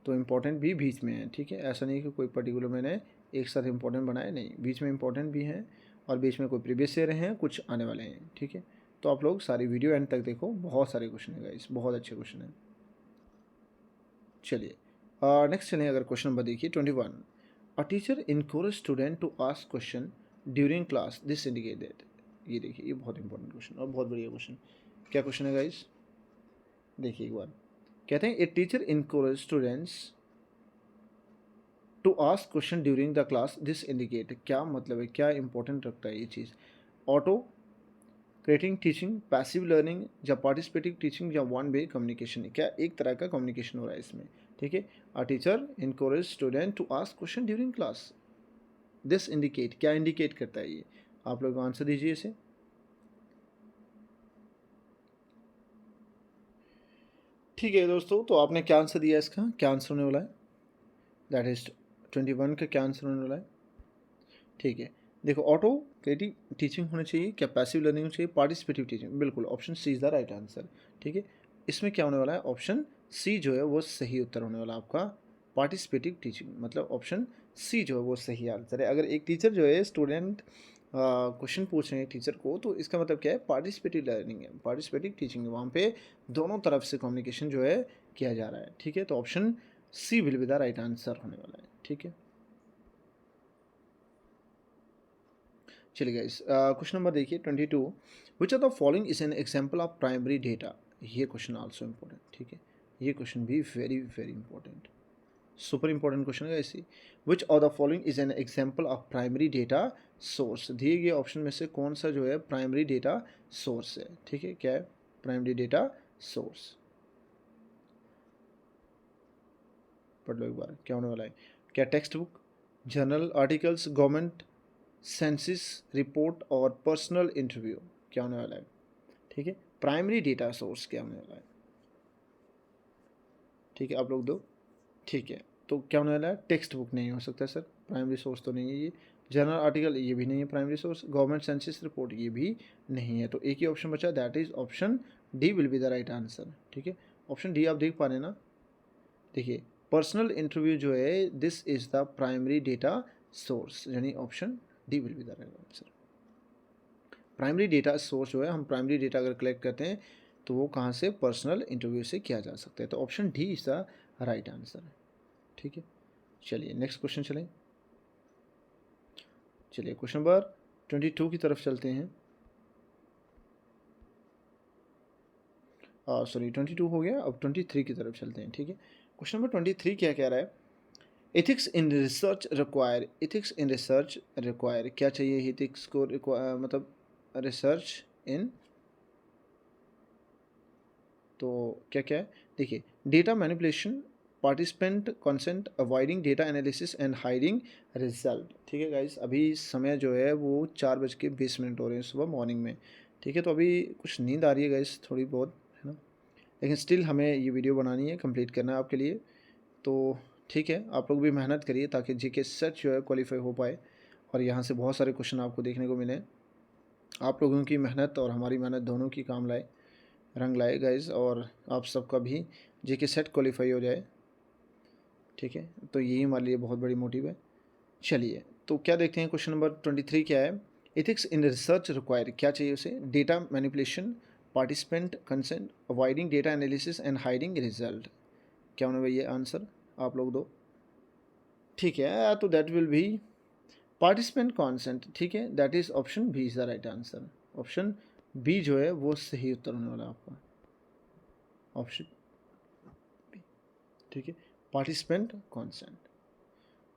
तो इम्पोर्टेंट भी बीच में है, ठीक है। ऐसा नहीं कि कोई पर्टिकुलर मैंने एक साथ इम्पोर्टेंट बनाए, नहीं, बीच में इम्पोर्टेंट भी हैं और बीच में कोई प्रीवियस ईयर हैं, कुछ आने वाले हैं, ठीक है। तो आप लोग सारी वीडियो एंड तक देखो, बहुत सारे क्वेश्चन है गाइस, बहुत अच्छे क्वेश्चन हैं। चलिए नेक्स्ट चलिए, अगर क्वेश्चन नंबर देखिए 21, a teacher encourage student to ask question during class, this indicate that, ये देखिए, ये बहुत इंपॉर्टेंट क्वेश्चन और बहुत बढ़िया क्वेश्चन। क्या क्वेश्चन है गाइस? देखिए एक बार, कहते हैं a teacher encourage students to ask question during the class, this indicate, क्या मतलब है, क्या इंपॉर्टेंट रखता है ये चीज़? Auto creating teaching, passive learning या पार्टिसिपेटिव टीचिंग या वन वे कम्युनिकेशन, क्या एक तरह का कम्युनिकेशन हो रहा है इसमें, ठीक है। A teacher encourage student to ask question during class, this indicate, क्या इंडिकेट करता है ये? आप लोग आंसर दीजिए इसे। ठीक है दोस्तों, तो आपने क्या आंसर दिया, इसका क्या आंसर होने वाला है? दैट इज 21 का क्या आंसर होने वाला है? ठीक है, देखो, ऑटो क्रिएटिव टीचिंग होनी चाहिए, क्या पैसिव लर्निंग होनी चाहिए, पार्टिसिपेटिव टीचिंग, बिल्कुल option C is the right answer, ठीक है। इसमें क्या होने वाला है? ऑप्शन सी जो है वो सही उत्तर होने वाला है आपका, पार्टिसिपेटिव टीचिंग, मतलब ऑप्शन सी जो है वो सही आंसर है। अगर एक टीचर जो है स्टूडेंट क्वेश्चन पूछ रहे हैं टीचर को, तो इसका मतलब क्या है? पार्टिसिपेटिव लर्निंग है, पार्टिसिपेटिव टीचिंग है, वहाँ पे दोनों तरफ से कम्युनिकेशन जो है किया जा रहा है, ठीक है। तो option C will be the right answer होने वाला है, ठीक है। चलिए गाइस, क्वेश्चन नंबर देखिए 22, which are the following is an example of primary data, ये क्वेश्चन आल्सो इंपॉर्टेंट, ठीक है। ये क्वेश्चन भी very very important, super important question है ऐसी। Which of the following is an example of primary data source, दिए गए option में से कौन सा जो है प्राइमरी डेटा सोर्स है, ठीक है। क्या है प्राइमरी डेटा सोर्स? पढ़ लो एक बार, क्या होने वाला है? क्या textbook, journal articles, government census report और पर्सनल इंटरव्यू, क्या होने वाला है? ठीक है, प्राइमरी डेटा सोर्स क्या होने वाला है? ठीक है, आप लोग दो, ठीक है। तो क्या होने वाला है? टेक्स्ट बुक नहीं हो सकता सर, प्राइमरी सोर्स तो नहीं है ये। जनरल आर्टिकल ये भी नहीं है, primary source, government census report ये भी नहीं है। तो एक ही ऑप्शन बचा, that is option D will be the right answer. ठीक है, ऑप्शन डी आप देख पा रहे हैं ना। देखिए पर्सनल इंटरव्यू जो है this is the primary data source, यानी option D will be the right answer. Primary data source जो है, हम प्राइमरी डेटा अगर कलेक्ट करते हैं तो वो कहाँ से, पर्सनल इंटरव्यू से किया जा सकता है। तो option D is the right answer. ठीक है, चलिए नेक्स्ट क्वेश्चन चलें। चलिए क्वेश्चन नंबर 22 की तरफ चलते हैं। सॉरी 22 हो गया, अब 23 की तरफ चलते हैं। ठीक है, क्वेश्चन नंबर 23 क्या कह रहा है, ethics in research require, ethics in research require क्या चाहिए, एथिक्स को मतलब रिसर्च इन, तो क्या क्या है, देखिए data manipulation, participant consent, avoiding data analysis and hiding result. ठीक है गाइस, अभी समय जो है वो 4:20 हो रहे हैं सुबह मॉर्निंग में। ठीक है, तो अभी कुछ नींद आ रही है गाइस थोड़ी बहुत, है ना, लेकिन स्टिल हमें ये वीडियो बनानी है, कंप्लीट करना है आपके लिए। तो ठीक है, आप लोग भी मेहनत करिए ताकि जीके सेट जो है क्वालिफाई हो पाए और यहाँ से बहुत सारे क्वेश्चन आपको देखने को मिलें। आप लोगों की मेहनत और हमारी मेहनत दोनों की काम लाए, रंग लाए गाइज, और आप सबका भी जीके सेट क्वालिफाई हो जाए। ठीक है, तो यही हमारे लिए बहुत बड़ी मोटिव है। चलिए तो क्या देखते हैं, क्वेश्चन नंबर 23 क्या है, एथिक्स इन रिसर्च रिक्वायर क्या चाहिए उसे, data manipulation, participant consent, avoiding data analysis and hiding result. क्या होने भाई ये आंसर आप लोग दो। ठीक है, तो that will be participant consent. ठीक है, that is option B is the right answer. Option B जो है वो सही उत्तर होने वाला है आपका, ऑप्शन बी। ठीक है, पार्टिसिपेंट कॉन्सेंट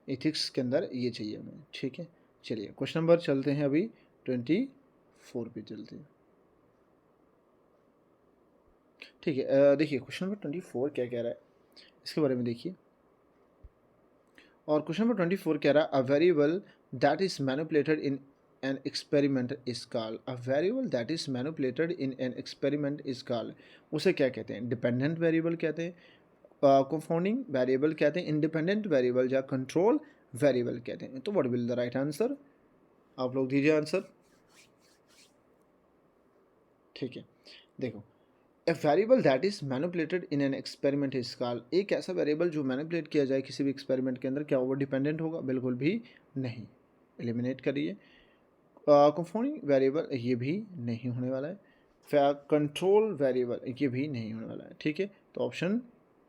एथिक्स के अंदर ये चाहिए हमें। ठीक है, चलिए क्वेश्चन नंबर चलते हैं अभी 24 पे चलते हैं। ठीक है, देखिए क्वेश्चन नंबर 24 क्या कह रहा है इसके बारे में देखिए। और क्वेश्चन नंबर 24 कह रहा है, a variable that is manipulated in an experiment is called, a variable that is manipulated in an experiment is called, उसे क्या कहते हैं, डिपेंडेंट वेरिएबल कहते हैं, कंफाउंडिंग वेरिएबल कहते हैं, इंडिपेंडेंट वेरिएबल या कंट्रोल वेरिएबल कहते हैं। तो what will the right answer, आप लोग दीजिए आंसर। ठीक है, देखो a variable that is manipulated in an experiment is called, एक ऐसा वेरिएबल जो मैनिपुलेट किया जाए किसी भी एक्सपेरिमेंट के अंदर, क्या वो डिपेंडेंट होगा, बिल्कुल भी नहीं, एलिमिनेट करिए। कंफाउंडिंग वेरिएबल ये भी नहीं होने वाला है, कंट्रोल वेरिएबल ये भी नहीं होने वाला है। ठीक है, तो option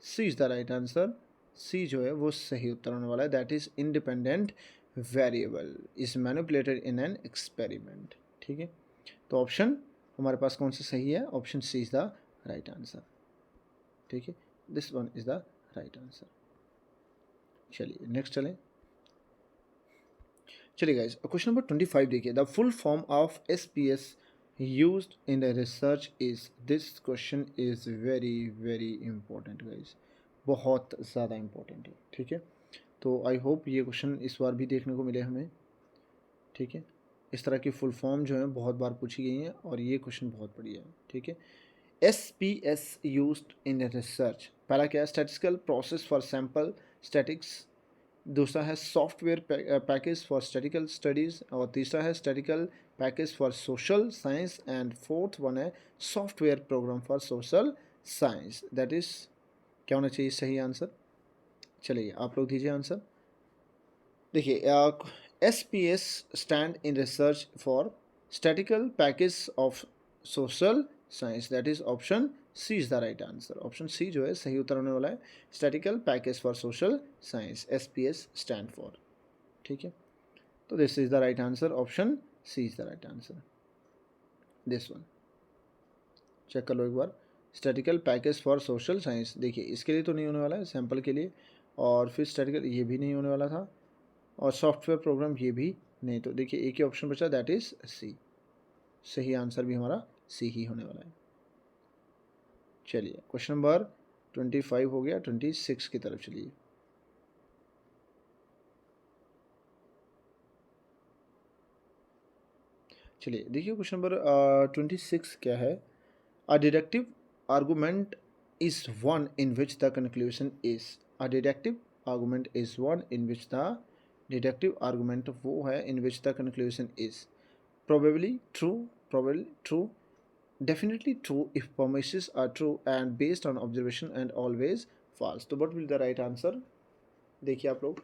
C is the right answer, C जो है वो सही उत्तर होने वाला है, that is independent variable is manipulated in an experiment. ठीक है, तो ऑप्शन हमारे पास कौन सा सही है, option C is the right answer. ठीक है, this one is the right answer. चलिए नेक्स्ट चलें। चलिए गाइस, क्वेश्चन नंबर 25 देखिए, the full form of SPS used in the research is, this question is very very important guys, बहुत ज़्यादा important है। ठीक है, तो आई होप ये क्वेश्चन इस बार भी देखने को मिले हमें। ठीक है, इस तरह की फुल फॉर्म जो है बहुत बार पूछी गई हैं और ये क्वेश्चन बहुत बढ़िया है। ठीक है, S P S use in research, पहला क्या है, statistical process for sample statics, दूसरा है software package for statical studies, और तीसरा है statical package for social science, and fourth one है software program for social science. That is क्या होना चाहिए सही आंसर, चलिए आप लोग दीजिए आंसर। देखिए S P S stand in research for statical package of social science, that is option C is the right answer. Option C जो है सही उत्तर होने वाला है, statical package for social science, S P S stand for. ठीक है, तो this is the right answer, option C is the right answer, this one. Check कर लो एक बार, statical package for social science, देखिए इसके लिए तो नहीं होने वाला है, सैम्पल के लिए, और फिर स्टैटिकल ये भी नहीं होने वाला था, और सॉफ्टवेयर प्रोग्राम ये भी नहीं, तो देखिए एक ही ऑप्शन बचा, दैट इज सी, सही आंसर भी हमारा सी ही होने वाला है। चलिए क्वेश्चन नंबर 25 हो गया, 26 की तरफ चलिए। चलिए देखिए क्वेश्चन नंबर 26 क्या है, a deductive argument is one in which the conclusion is, a deductive argument is one in which the deductive argument वो है in which the conclusion is probably true, definitely true if premises are true and based on observation and always false. तो what will the right answer? देखिए आप लोग,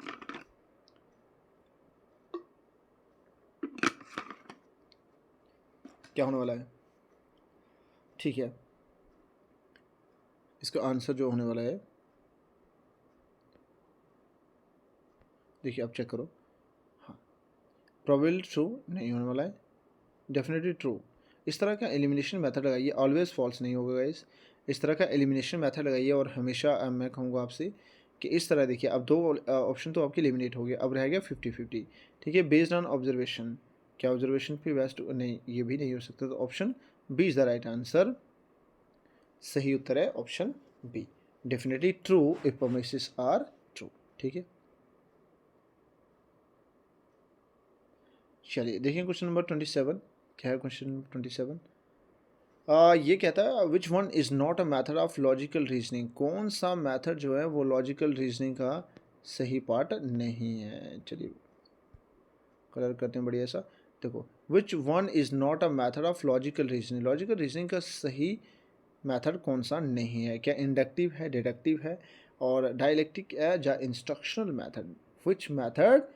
क्या होने वाला है? ठीक है, इसका आंसर जो होने वाला है, देखिए आप चेक करो। हाँ, प्रोबेबली ट्रू नहीं होने वाला है, डेफिनेटली ट्रू। इस तरह का एलिमिनेशन मेथड लगाइए, ऑलवेज फॉल्स नहीं होगा गाइस। इस तरह का एलिमिनेशन मेथड लगाइए और हमेशा मैं कहूँगा आपसे कि इस तरह देखिए, अब दो ऑप्शन तो आपके एलिमिनेट हो गए, अब रह गया 50-50। ठीक है, बेस्ड ऑन ऑब्जर्वेशन, क्या ऑब्जर्वेशन पे बेस्ट नहीं, ये भी नहीं हो सकता, तो option B is the right answer. सही उत्तर है option B, definitely true if premises are true. ठीक है, चलिए देखिए क्वेश्चन नंबर 27 क्या है। क्वेश्चन नंबर 27 ये कहता है which one is not a method of logical reasoning, कौन सा मैथड जो है वो लॉजिकल रीजनिंग का सही पार्ट नहीं है। चलिए कलर करते हैं बढ़िया सा। देखो, विच one is not a method of logical reasoning, logical reasoning का सही मैथड कौन सा नहीं है। क्या इंडक्टिव है, डिडक्टिव है और डायलेक्टिक है या instructional method. Which method,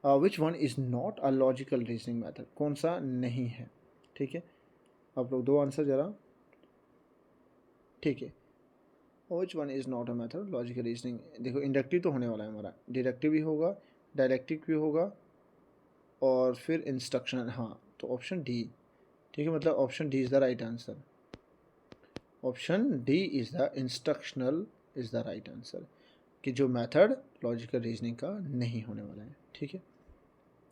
which one is not a logical reasoning method, कौन सा नहीं है। ठीक है, आप लोग दो आंसर ज़रा। ठीक है, which one is not a method logical reasoning. देखो इंडक्टिव तो होने वाला है हमारा, डिडक्टिव भी होगा, डायलेक्टिक भी होगा और फिर इंस्ट्रक्शनल। हाँ, तो ऑप्शन डी। ठीक है, मतलब option D is the right answer. Option D is the instructional is the right answer, कि जो मेथड लॉजिकल रीजनिंग का नहीं होने वाला है। ठीक है,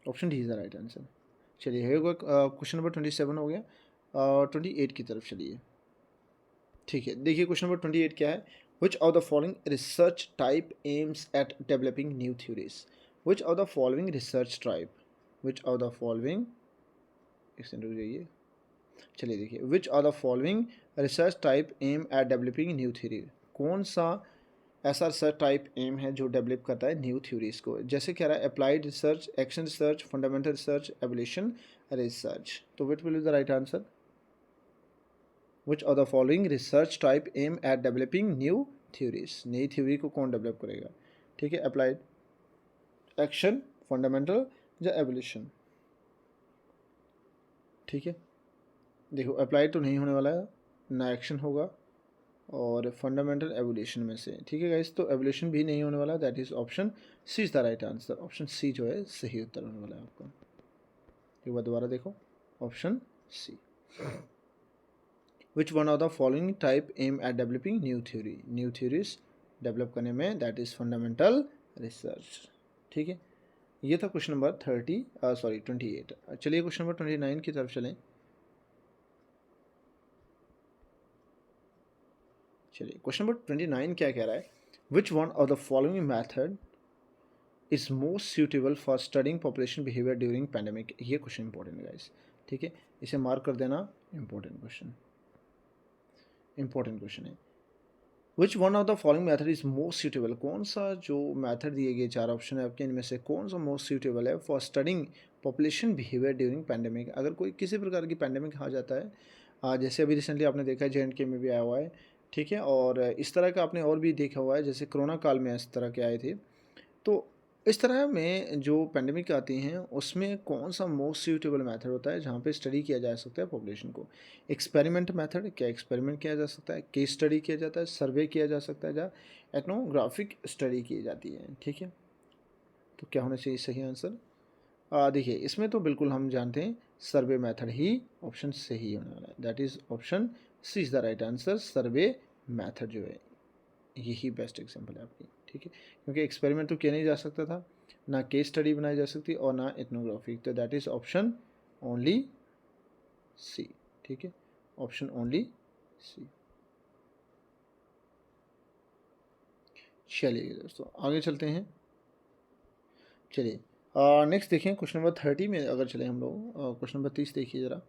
option D is the right answer. चलिए होगा क्वेश्चन नंबर 27 हो गया, 28 की तरफ चलिए। ठीक है, देखिए क्वेश्चन नंबर 28 क्या है। Which of the following research type aims at developing new theories. Which of the following research type, which of the following, एक सेकंड रुक जाइए। चलिए देखिए, which of the following research type aim at developing new theory, कौन सा ऐसा research type M है जो डेवलप करता है न्यू थ्योरीज को। जैसे कह रहा है applied research, action research, fundamental research, evolution research. तो which will be the right answer. Which of the following research type aim at developing new theories, नई थ्योरी को कौन डेवलप करेगा। ठीक है, अप्लाइड, एक्शन, फंडामेंटल या एवोल्यूशन। ठीक है, देखो अप्लाइड तो नहीं होने वाला है, ना एक्शन होगा और फंडामेंटल एवोल्यूशन में से। ठीक है गाइस, तो एवोल्यूशन भी नहीं होने वाला, that is option C is the right answer. Option C जो है सही उत्तर होने वाला है आपका। एक बार दोबारा देखो, option C. Which one of the following type aim at developing new theory, new theories develop करने में, दैट इज फंडामेंटल रिसर्च। ठीक है, ये था क्वेश्चन नंबर 28। चलिए क्वेश्चन नंबर 29 की तरफ चलें। चलिए क्वेश्चन नंबर 29 क्या कह रहा है। Which one of the following method is most suitable for studying population behaviour during pandemic. ये क्वेश्चन इंपॉर्टेंट है गाइस। ठीक है, इसे मार्क कर देना, इंपॉर्टेंट क्वेश्चन, इंपॉर्टेंट क्वेश्चन है। Which one of the following method is most suitable, कौन सा जो मैथड दिए गए चार ऑप्शन है आपके, इनमें से कौन सा मोस्ट सूटेबल है for studying population behaviour during pandemic. अगर कोई किसी प्रकार की पैंडेमिक आ जाता है, जैसे अभी रिसेंटली आपने देखा है JNK में भी आया हुआ है। ठीक है, और इस तरह का आपने और भी देखा हुआ है, जैसे कोरोना काल में इस तरह के आए थे। तो इस तरह में जो पैंडेमिक आती हैं उसमें कौन सा मोस्ट सूटेबल मेथड होता है जहाँ पे स्टडी किया जा सकता है पॉपुलेशन को। एक्सपेरिमेंट मेथड, क्या एक्सपेरिमेंट किया जा सकता है, केस स्टडी किया जाता है, सर्वे किया जा सकता है, या एथनोग्राफिक स्टडी की जाती है। ठीक है, तो क्या होना चाहिए सही आंसर। देखिए इसमें तो बिल्कुल हम जानते हैं सर्वे मेथड ही ऑप्शन सही होने वाला है, that is option C is the right answer. Survey method जो है यही बेस्ट एग्जाम्पल है आपकी। ठीक है, क्योंकि एक्सपेरिमेंट तो किया नहीं जा सकता था, ना केस स्टडी बनाई जा सकती और ना एथनोग्राफी, तो दैट इज ऑप्शन ओनली सी। ठीक है, ऑप्शन ओनली सी। चलिए दोस्तों आगे चलते हैं। चलिए नेक्स्ट देखें क्वेश्चन नंबर 30 में अगर चले हम लोग, क्वेश्चन नंबर 30 देखिए ज़रा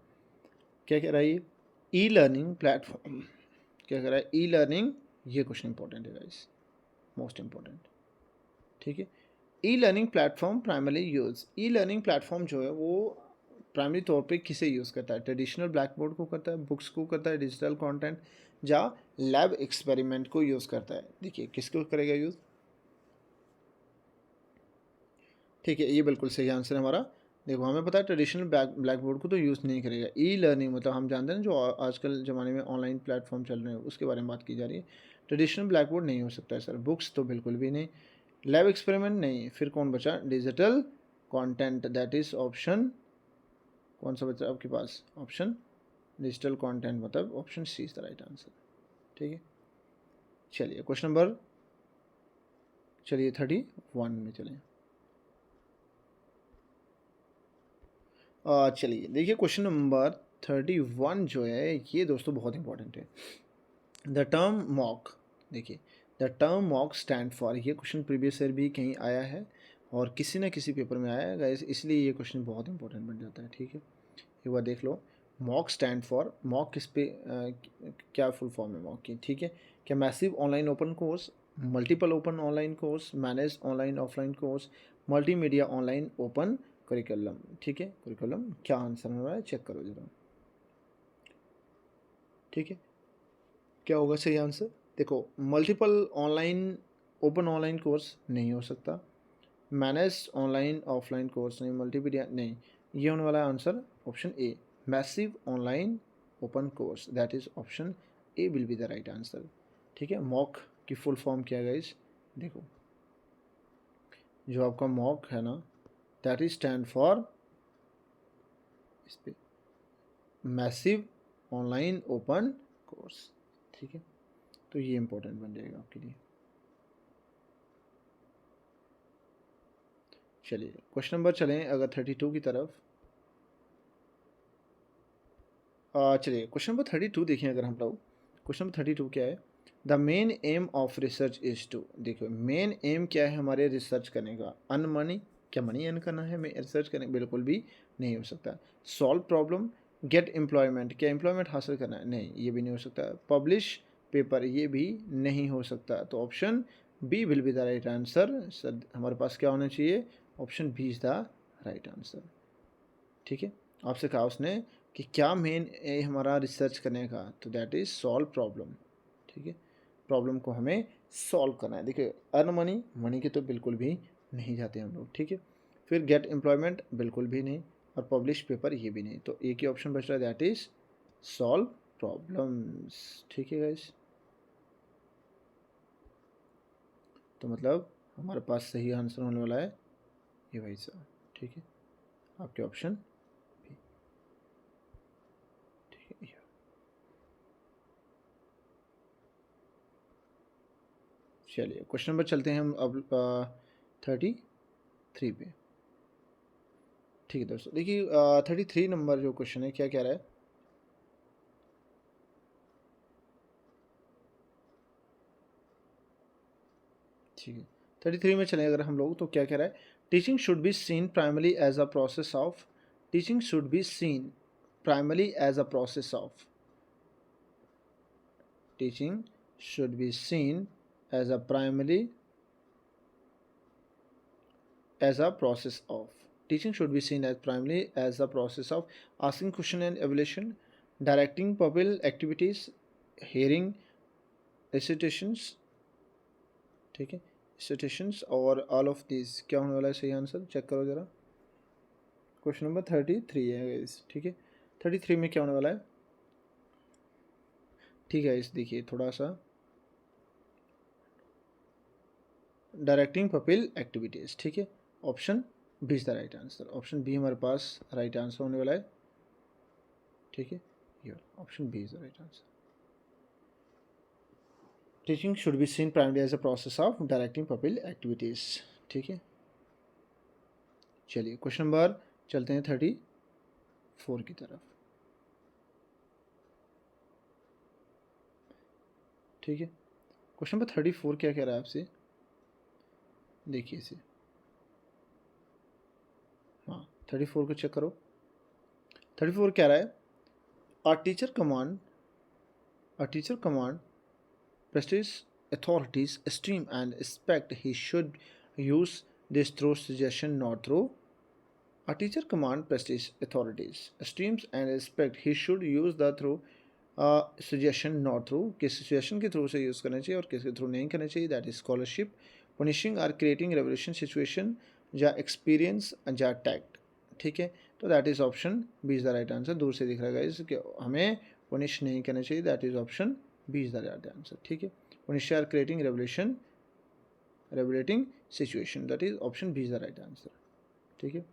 क्या कह रहा है ये। ई लर्निंग प्लेटफॉर्म, क्या कह रहा है ई लर्निंग, ये क्वेश्चन इंपॉर्टेंट है गाइस, मोस्ट इंपॉर्टेंट। ठीक है, e learning platform primary use, e learning platform जो है वो प्राइमरी तौर पे किसे यूज़ करता है? ट्रेडिशनल ब्लैक बोर्ड को करता है, बुक्स को करता है, डिजिटल कंटेंट या लैब एक्सपेरिमेंट को यूज़ करता है? देखिए किसको करेगा यूज़? ठीक है, ये बिल्कुल सही आंसर है हमारा। देखो हमें पता है ट्रेडिशनल ब्लैक बोर्ड को तो यूज़ नहीं करेगा। ई लर्निंग मतलब हम जानते हैं ना, जो आजकल ज़माने में ऑनलाइन प्लेटफॉर्म चल रहे हैं उसके बारे में बात की जा रही है। ट्रेडिशनल ब्लैक बोर्ड नहीं हो सकता है सर, बुक्स तो बिल्कुल भी नहीं, लैब एक्सपेरिमेंट नहीं, फिर कौन बचा? Digital content, that is option कौन सा बचा आपके पास? ऑप्शन डिजिटल कंटेंट, मतलब option C is the right answer. ठीक है, चलिए क्वेश्चन नंबर, चलिए 31 में चलें। चलिए देखिए क्वेश्चन नंबर 31 जो है ये दोस्तों बहुत इंपॉर्टेंट है। द टर्म मॉक, देखिए the term mock stand for, ये क्वेश्चन प्रीवियस ईयर भी कहीं आया है और किसी न किसी पेपर में आया है गाइस, इसलिए ये क्वेश्चन बहुत इंपॉर्टेंट बन जाता है। ठीक है, एक बार देख लो। मॉक स्टैंड फॉर, मॉक किस पे क्या फुल फॉर्म है मॉक की? ठीक है, क्या massive online open course, multiple open online course, manage online offline course, multimedia online open curriculum? ठीक है, करिकुलम क्या आंसर हो रहा है चेक करो जरा। ठीक है, क्या होगा सही आंसर? देखो multiple online open online course नहीं हो सकता, मैनेज ऑनलाइन ऑफलाइन कोर्स नहीं, मल्टीमीडिया नहीं, ये होने वाला answer option A, massive online open course, that is option A will be the right answer. ठीक है, मॉक की फुल फॉर्म क्या है गाइस? देखो जो आपका मॉक है ना, दैट इज स्टैंड फॉर, इस पे मैसिव ऑनलाइन ओपन कोर्स। ठीक है, तो ये इंपॉर्टेंट बन जाएगा आपके लिए। चलिए क्वेश्चन नंबर चलें अगर 32 की तरफ। चलिए क्वेश्चन नंबर 32 देखिए अगर हम लोग, क्वेश्चन नंबर 32 क्या है? The main aim of research is to, देखो मेन एम क्या है हमारे रिसर्च करने का? अन मनी, क्या मनी अर्न करना है हमें रिसर्च करने? बिल्कुल भी नहीं हो सकता। सॉल्व प्रॉब्लम, गेट एम्प्लॉयमेंट, क्या एम्प्लॉयमेंट हासिल करना है? नहीं, ये भी नहीं हो सकता। पब्लिश पेपर, ये भी नहीं हो सकता। तो option B will be the right answer. Sir हमारे पास क्या होना चाहिए? Option B is the right answer. ठीक है, आपसे कहा उसने कि क्या मेन ए हमारा रिसर्च करने का, तो दैट इज़ सॉल्व प्रॉब्लम। ठीक है, प्रॉब्लम को हमें सॉल्व करना है। देखिए अर्न मनी, मनी के तो बिल्कुल भी नहीं जाते हम लोग। ठीक है, फिर गेट एम्प्लॉयमेंट बिल्कुल भी नहीं, और पब्लिश पेपर ये भी नहीं, तो एक ही ऑप्शन बच रहा है, दैट इज़ सॉल्व प्रॉब्लम्स। ठीक है गाइस, तो मतलब हमारे पास सही आंसर होने वाला है ये भाई साहब। ठीक है, आपके ऑप्शन भी। ठीक है, चलिए क्वेश्चन नंबर चलते हैं हम अब 33 पे। ठीक है दोस्तों, देखिए 33 नंबर जो क्वेश्चन है क्या कह रहा है? ठीक है, 33 में चलें अगर हम लोग, तो क्या कह रहा है? Teaching should be seen primarily as a process of, teaching should be seen primarily as a process of, teaching should be seen as a primarily as a process of, teaching should be seen as primarily as a process of asking question and evaluation, directing pupil activities, hearing recitations, ठीक है, recitations और all of these, क्या होने वाला है सही answer check करो जरा। क्वेश्चन नंबर 33 है गाइस। ठीक है, 33 में क्या होने वाला है? ठीक है, इस देखिए थोड़ा सा, डायरेक्टिंग पपिल एक्टिविटीज़। ठीक है, option B is the right answer, option B हमारे पास राइट आंसर होने वाला है। ठीक है, ये option B is the right answer. Teaching should be seen primary as a process of directing pupil activities. ठीक है, चलिए क्वेश्चन नंबर चलते हैं 34 की तरफ। ठीक है, क्वेश्चन नंबर 34 क्या कह रहा है आपसे? देखिए इसे, हाँ 34 को चेक करो। 34 कह रहा है, a teacher command, a teacher command prestige authorities esteem and respect, he should use this through suggestion, not through. A teacher command prestige authorities, esteems and respect. He should use the through suggestion, not through. किस suggestion के through से use करना चाहिए और किसके through नहीं करना चाहिए. That is scholarship, punishing or creating revolution situation, या experience या tact. ठीक है, तो that is option B is the right answer. दूर से दिख रहा है guys कि हमें punish नहीं करना चाहिए. That is option B is the right answer. ठीक है, punish or creating revolution, regulating situation. That is option B is the right answer. ठीक है,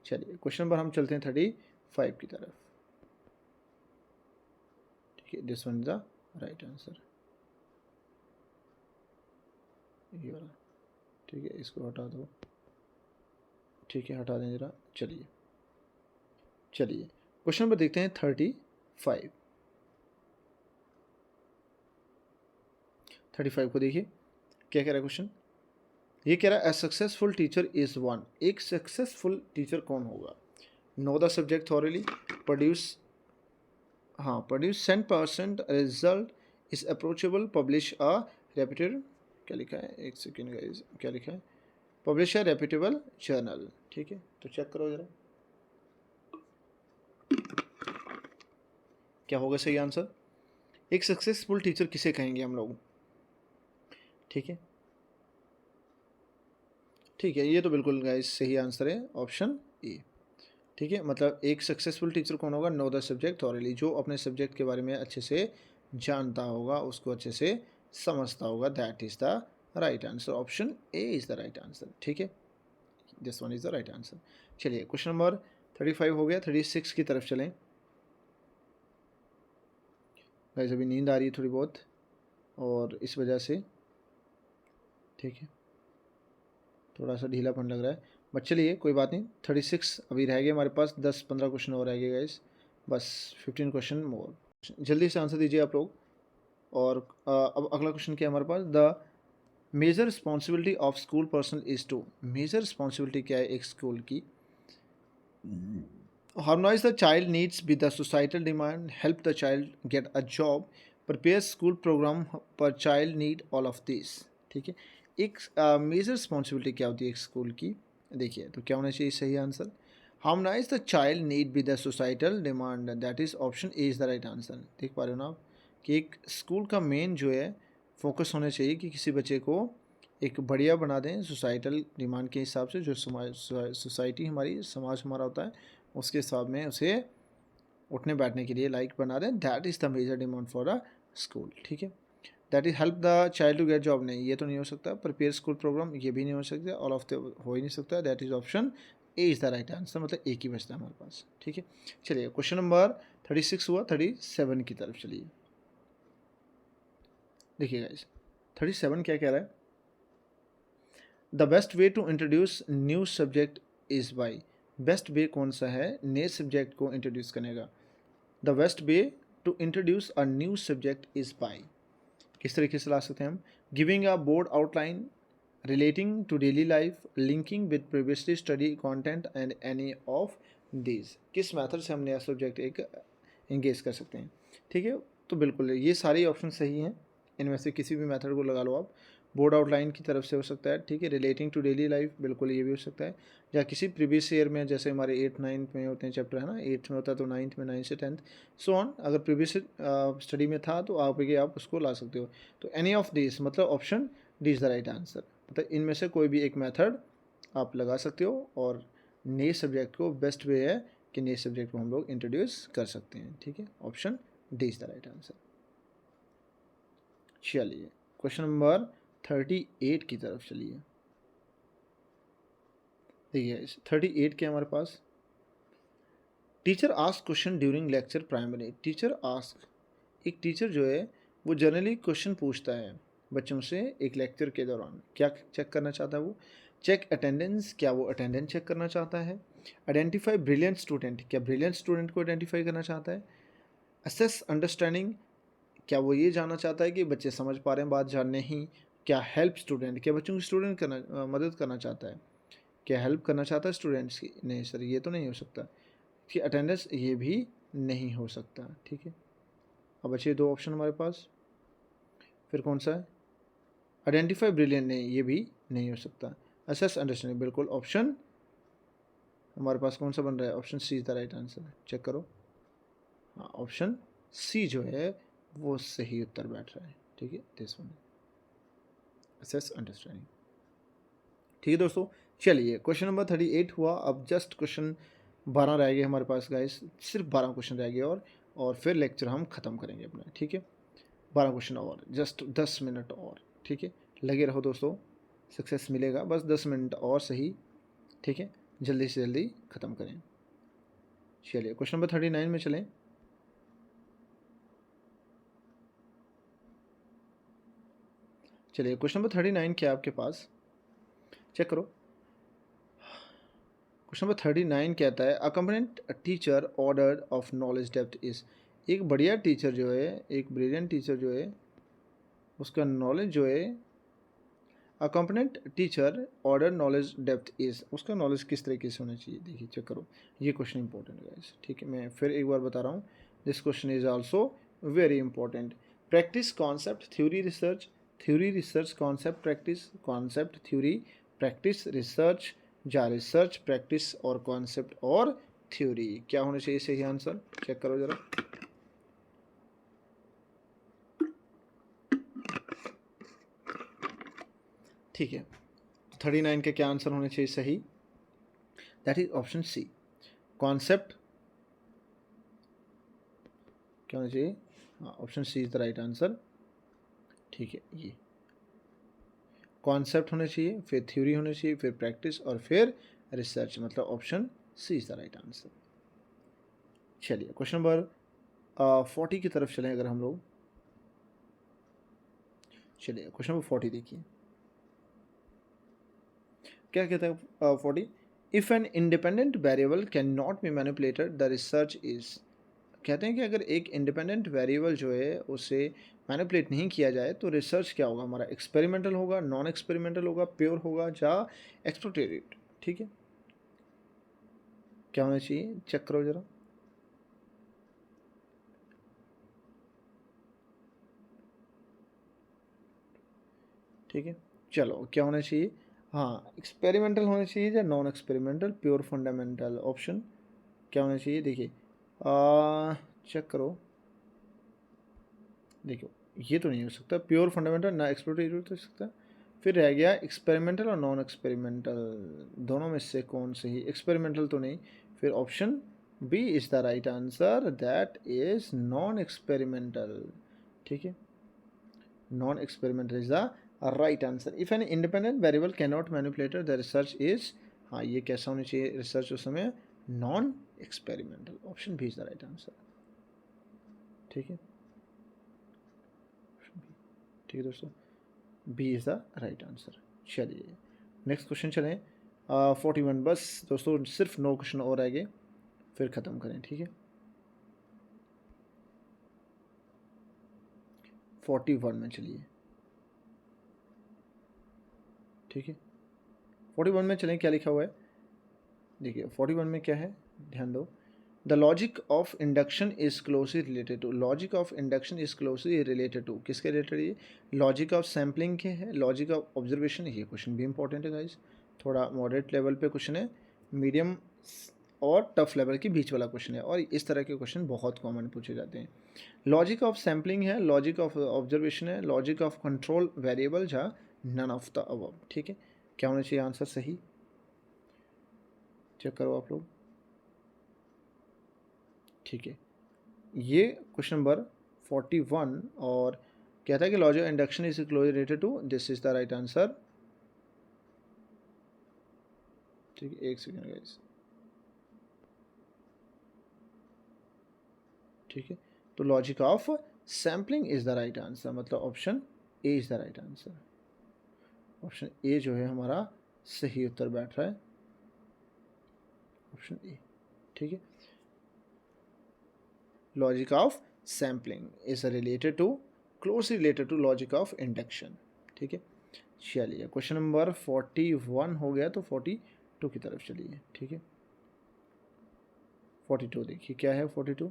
चलिए क्वेश्चन नंबर हम चलते हैं 35 की तरफ. ठीक है, this one is the right answer. ये वाला. ठीक है, इसको हटा दो. ठीक है, हटा दें जरा. चलिए क्वेश्चन नंबर देखते हैं 35. 35 को देखिए क्या कह रहा है क्वेश्चन. ये कह रहा है, ए सक्सेसफुल टीचर इज़ वन. एक सक्सेसफुल टीचर कौन होगा? Know the subject thoroughly, produce 100% result, is approachable, publish a reputed. क्या लिखा है, एक सेकेंड गाइस, क्या लिखा है, पब्लिश अ रेप्यूटेबल जर्नल. ठीक है, तो चेक करो जरा क्या होगा सही आंसर. एक सक्सेसफुल टीचर किसे कहेंगे हम लोग? ठीक है, ये तो बिल्कुल गाइस सही आंसर है, ऑप्शन ए. ठीक है, मतलब एक सक्सेसफुल टीचर कौन होगा? नो द सब्जेक्ट थॉरली, जो अपने सब्जेक्ट के बारे में अच्छे से जानता होगा, उसको अच्छे से समझता होगा. That is the right answer. Option A is the right answer. ठीक है, this one is the right answer. चलिए क्वेश्चन नंबर 35 हो गया. 36 की तरफ चलें गाइस. अभी नींद आ रही है थोड़ी बहुत और इस वजह से ठीक है थोड़ा सा ढीलापन लग रहा है, बट चलिए कोई बात नहीं. 36 अभी रह गए हमारे पास. 10-15 क्वेश्चन और रह गए गाइस, बस 15 क्वेश्चन मोर. जल्दी से आंसर दीजिए आप लोग. और अब अगला क्वेश्चन क्या है हमारे पास. The major responsibility of school person is to. Major responsibility क्या है एक स्कूल की? Harmonise the child needs with the societal demand, help the child get a job, prepare school programme per child need, all of this. ठीक है, एक major responsibility क्या होती है एक स्कूल की? देखिए तो क्या होना चाहिए सही answer. Harmonise the child need with the societal demand. That is option A is the right answer. देख पा रहे हो ना आप कि एक स्कूल का मेन जो है फोकस होना चाहिए कि किसी बच्चे को एक बढ़िया बना दें सोसाइटल डिमांड के हिसाब से. जो सोसाइटी हमारी, समाज हमारा होता है, उसके हिसाब में उसे उठने बैठने के लिए लाइक बना दें. That is the major demand for a school. ठीक है, that is help the child to get job. नहीं, ये तो नहीं हो सकता. प्रिपेयर स्कूल प्रोग्राम, ये भी नहीं हो सकता. ऑल ऑफ द हो ही नहीं सकता. That is option A is the right answer. मतलब एक ही बचता है हमारे पास. ठीक है, चलिए क्वेश्चन नंबर 36 हुआ. 37 की तरफ चलिए. देखिए गाइस 37 क्या कह रहा है. The best way to introduce new subject is by. Best way कौन सा है नए सब्जेक्ट को इंट्रोड्यूस करने का? The best way to introduce a new subject is by. किस तरीके से ला सकते हैं हम? Giving a board outline, relating to daily life, linking with previously study content, and any of these. किस मेथड से हम नया सब्जेक्ट एक एंगेज कर सकते हैं? ठीक है, तो बिल्कुल ये सारे ऑप्शन सही हैं. इनमें से किसी भी मेथड को लगा लो आप. बोर्ड आउटलाइन की तरफ से हो सकता है. ठीक है, रिलेटिंग टू डेली लाइफ, बिल्कुल ये भी हो सकता है. या किसी प्रीवियस ईयर में, जैसे हमारे 8-9 में होते हैं चैप्टर है ना, 8th में होता है तो 9th में, 9th से 10th सो ऑन. अगर प्रीवियस स्टडी में था तो आप उसको ला सकते हो. तो एनी ऑफ दिस मतलब option D is the right answer. मतलब इनमें से कोई भी एक मेथड आप लगा सकते हो और नए सब्जेक्ट को बेस्ट वे है कि नए सब्जेक्ट को हम लोग इंट्रोड्यूस कर सकते हैं. ठीक है, option D is the right answer. चलिए क्वेश्चन नंबर 38 की तरफ चलिए. देखिए 38 के हमारे पास. Teacher ask question during lecture primary. Teacher ask, एक टीचर जो है वो जनरली क्वेश्चन पूछता है बच्चों से एक लेक्चर के दौरान. क्या चेक करना चाहता है वो? चेक अटेंडेंस, क्या वो अटेंडेंस चेक करना चाहता है? आइडेंटिफाई ब्रिलियंट स्टूडेंट, क्या ब्रिलियंट स्टूडेंट को आइडेंटिफाई करना चाहता है? असेस अंडरस्टैंडिंग, क्या वो ये जानना चाहता है कि बच्चे समझ पा रहे हैं बात जानने ही? क्या हेल्प स्टूडेंट, क्या बच्चों की स्टूडेंट करना मदद करना चाहता है? क्या हेल्प करना चाहता है स्टूडेंट्स की? नहीं सर, ये तो नहीं हो सकता. कि अटेंडेंस, ये भी नहीं हो सकता. ठीक है, अब बचे दो ऑप्शन हमारे पास. फिर कौन सा है? आइडेंटिफाई ब्रिलियंट, नहीं ये भी नहीं हो सकता. असेस अंडरस्टैंडिंग, बिल्कुल ऑप्शन हमारे पास कौन सा बन रहा है, option C is the right answer. Check करो, हाँ ऑप्शन सी जो है वो सही उत्तर बैठ रहा है। ठीक है, दिस वन असेस अंडरस्टैंडिंग। ठीक है दोस्तों, चलिए क्वेश्चन नंबर 38 हुआ। अब जस्ट क्वेश्चन 12 रह गए हमारे पास गाइस, सिर्फ 12 क्वेश्चन रह गए और फिर लेक्चर हम ख़त्म करेंगे अपना। ठीक है, 12 क्वेश्चन और, जस्ट 10 मिनट और। ठीक है, लगे रहो दोस्तों, सक्सेस मिलेगा, बस 10 मिनट और सही। ठीक है, जल्दी से जल्दी ख़त्म करें। चलिए क्वेश्चन नंबर 39 में चलें। चलिए क्वेश्चन नंबर 39 क्या आपके पास, चेक करो। क्वेश्चन नंबर 39 कहता है, a competent teacher order of knowledge depth is. एक बढ़िया टीचर जो है, एक ब्रिलियंट टीचर जो है, उसका नॉलेज जो है, a competent teacher order knowledge depth is, उसका नॉलेज किस तरीके से होना चाहिए। देखिए चेक करो, ये क्वेश्चन इंपॉर्टेंट है गाइस। ठीक है, मैं फिर एक बार बता रहा हूँ, this question is also very important. Practice concept theory research, theory research concept practice, concept theory practice research, या रिसर्च प्रैक्टिस और कॉन्सेप्ट और थ्योरी, क्या होना चाहिए सही आंसर। चेक करो जरा, ठीक है, 39 का क्या आंसर होना चाहिए सही, that is option C, concept क्या होना चाहिए, हाँ option C is the right answer. ठीक है, ये कॉन्सेप्ट होना चाहिए, फिर थ्योरी होना चाहिए, फिर प्रैक्टिस और फिर रिसर्च, मतलब option C is the right answer. चलिए क्वेश्चन नंबर 40 की तरफ चलें अगर हम लोग। चलिए क्वेश्चन नंबर 40 देखिए, क्या कहता है 40, if N independent variable can not be manipulated the research is. कहते हैं कि अगर एक इंडिपेंडेंट वेरिएबल जो है उसे मैनिपुलेट नहीं किया जाए तो रिसर्च क्या होगा हमारा, एक्सपेरिमेंटल होगा, नॉन एक्सपेरिमेंटल होगा, प्योर होगा या एक्सप्लोरेटरी। ठीक है, क्या होना चाहिए चेक करो जरा, ठीक है, चलो क्या होना चाहिए, हाँ एक्सपेरिमेंटल होना चाहिए या non experimental, pure fundamental, option क्या होना चाहिए। देखिए चेक करो, देखो ये तो नहीं हो सकता, प्योर फंडामेंटल ना एक्सप्लोरेटरी तो सकता, फिर रह गया एक्सपेरिमेंटल और नॉन एक्सपेरिमेंटल, दोनों में से कौन सही, एक्सपेरिमेंटल तो नहीं, फिर option B is the right answer, that is non experimental. ठीक है, non experimental is the right answer. If an independent variable can not manipulated the research is, हाँ ये कैसा होना चाहिए रिसर्च उस समय, non experimental, option B is the right answer. ठीक है, ठीक है दोस्तों, B is the right answer. चलिए नेक्स्ट क्वेश्चन चलें, 41, बस दोस्तों सिर्फ 9 क्वेश्चन और रह गए फिर ख़त्म करें। ठीक है, 41 में चलिए, ठीक है 41 में चलें, क्या लिखा हुआ है देखिए 41 में क्या है, ध्यान दो, the logic of induction is closely related to, logic of induction is closely related to, किसके रिलेटेड ये, लॉजिक ऑफ सैम्पलिंग के है, लॉजिक ऑफ ऑब्जर्वेशन, ये क्वेश्चन भी इंपॉर्टेंट है गाइज, थोड़ा मॉडरेट लेवल पे क्वेश्चन है, मीडियम और टफ लेवल के बीच वाला क्वेश्चन है, और इस तरह के क्वेश्चन बहुत कॉमन पूछे जाते हैं। लॉजिक ऑफ सैम्पलिंग है, लॉजिक ऑफ ऑब्जर्वेशन है, लॉजिक ऑफ कंट्रोल वेरिएबल या नन ऑफ द अबव। ठीक है, क्या होना चाहिए आंसर सही, चेक करो आप लोग। ठीक है, ये क्वेश्चन नंबर 41 और कहता है कि logic induction is close related to, this is the right answer. ठीक है, एक सेकेंड गाइस, ठीक है, तो logic of sampling is the right answer, मतलब option A is the right answer, option A जो है हमारा सही उत्तर बैठ रहा है, ऑप्शन ए। ठीक है, logic of sampling is related to, closely related to logic of induction. ठीक है, चलिए क्वेश्चन नंबर 41 हो गया, तो 42 की तरफ चलिए। ठीक है, 42 देखिए क्या है 42,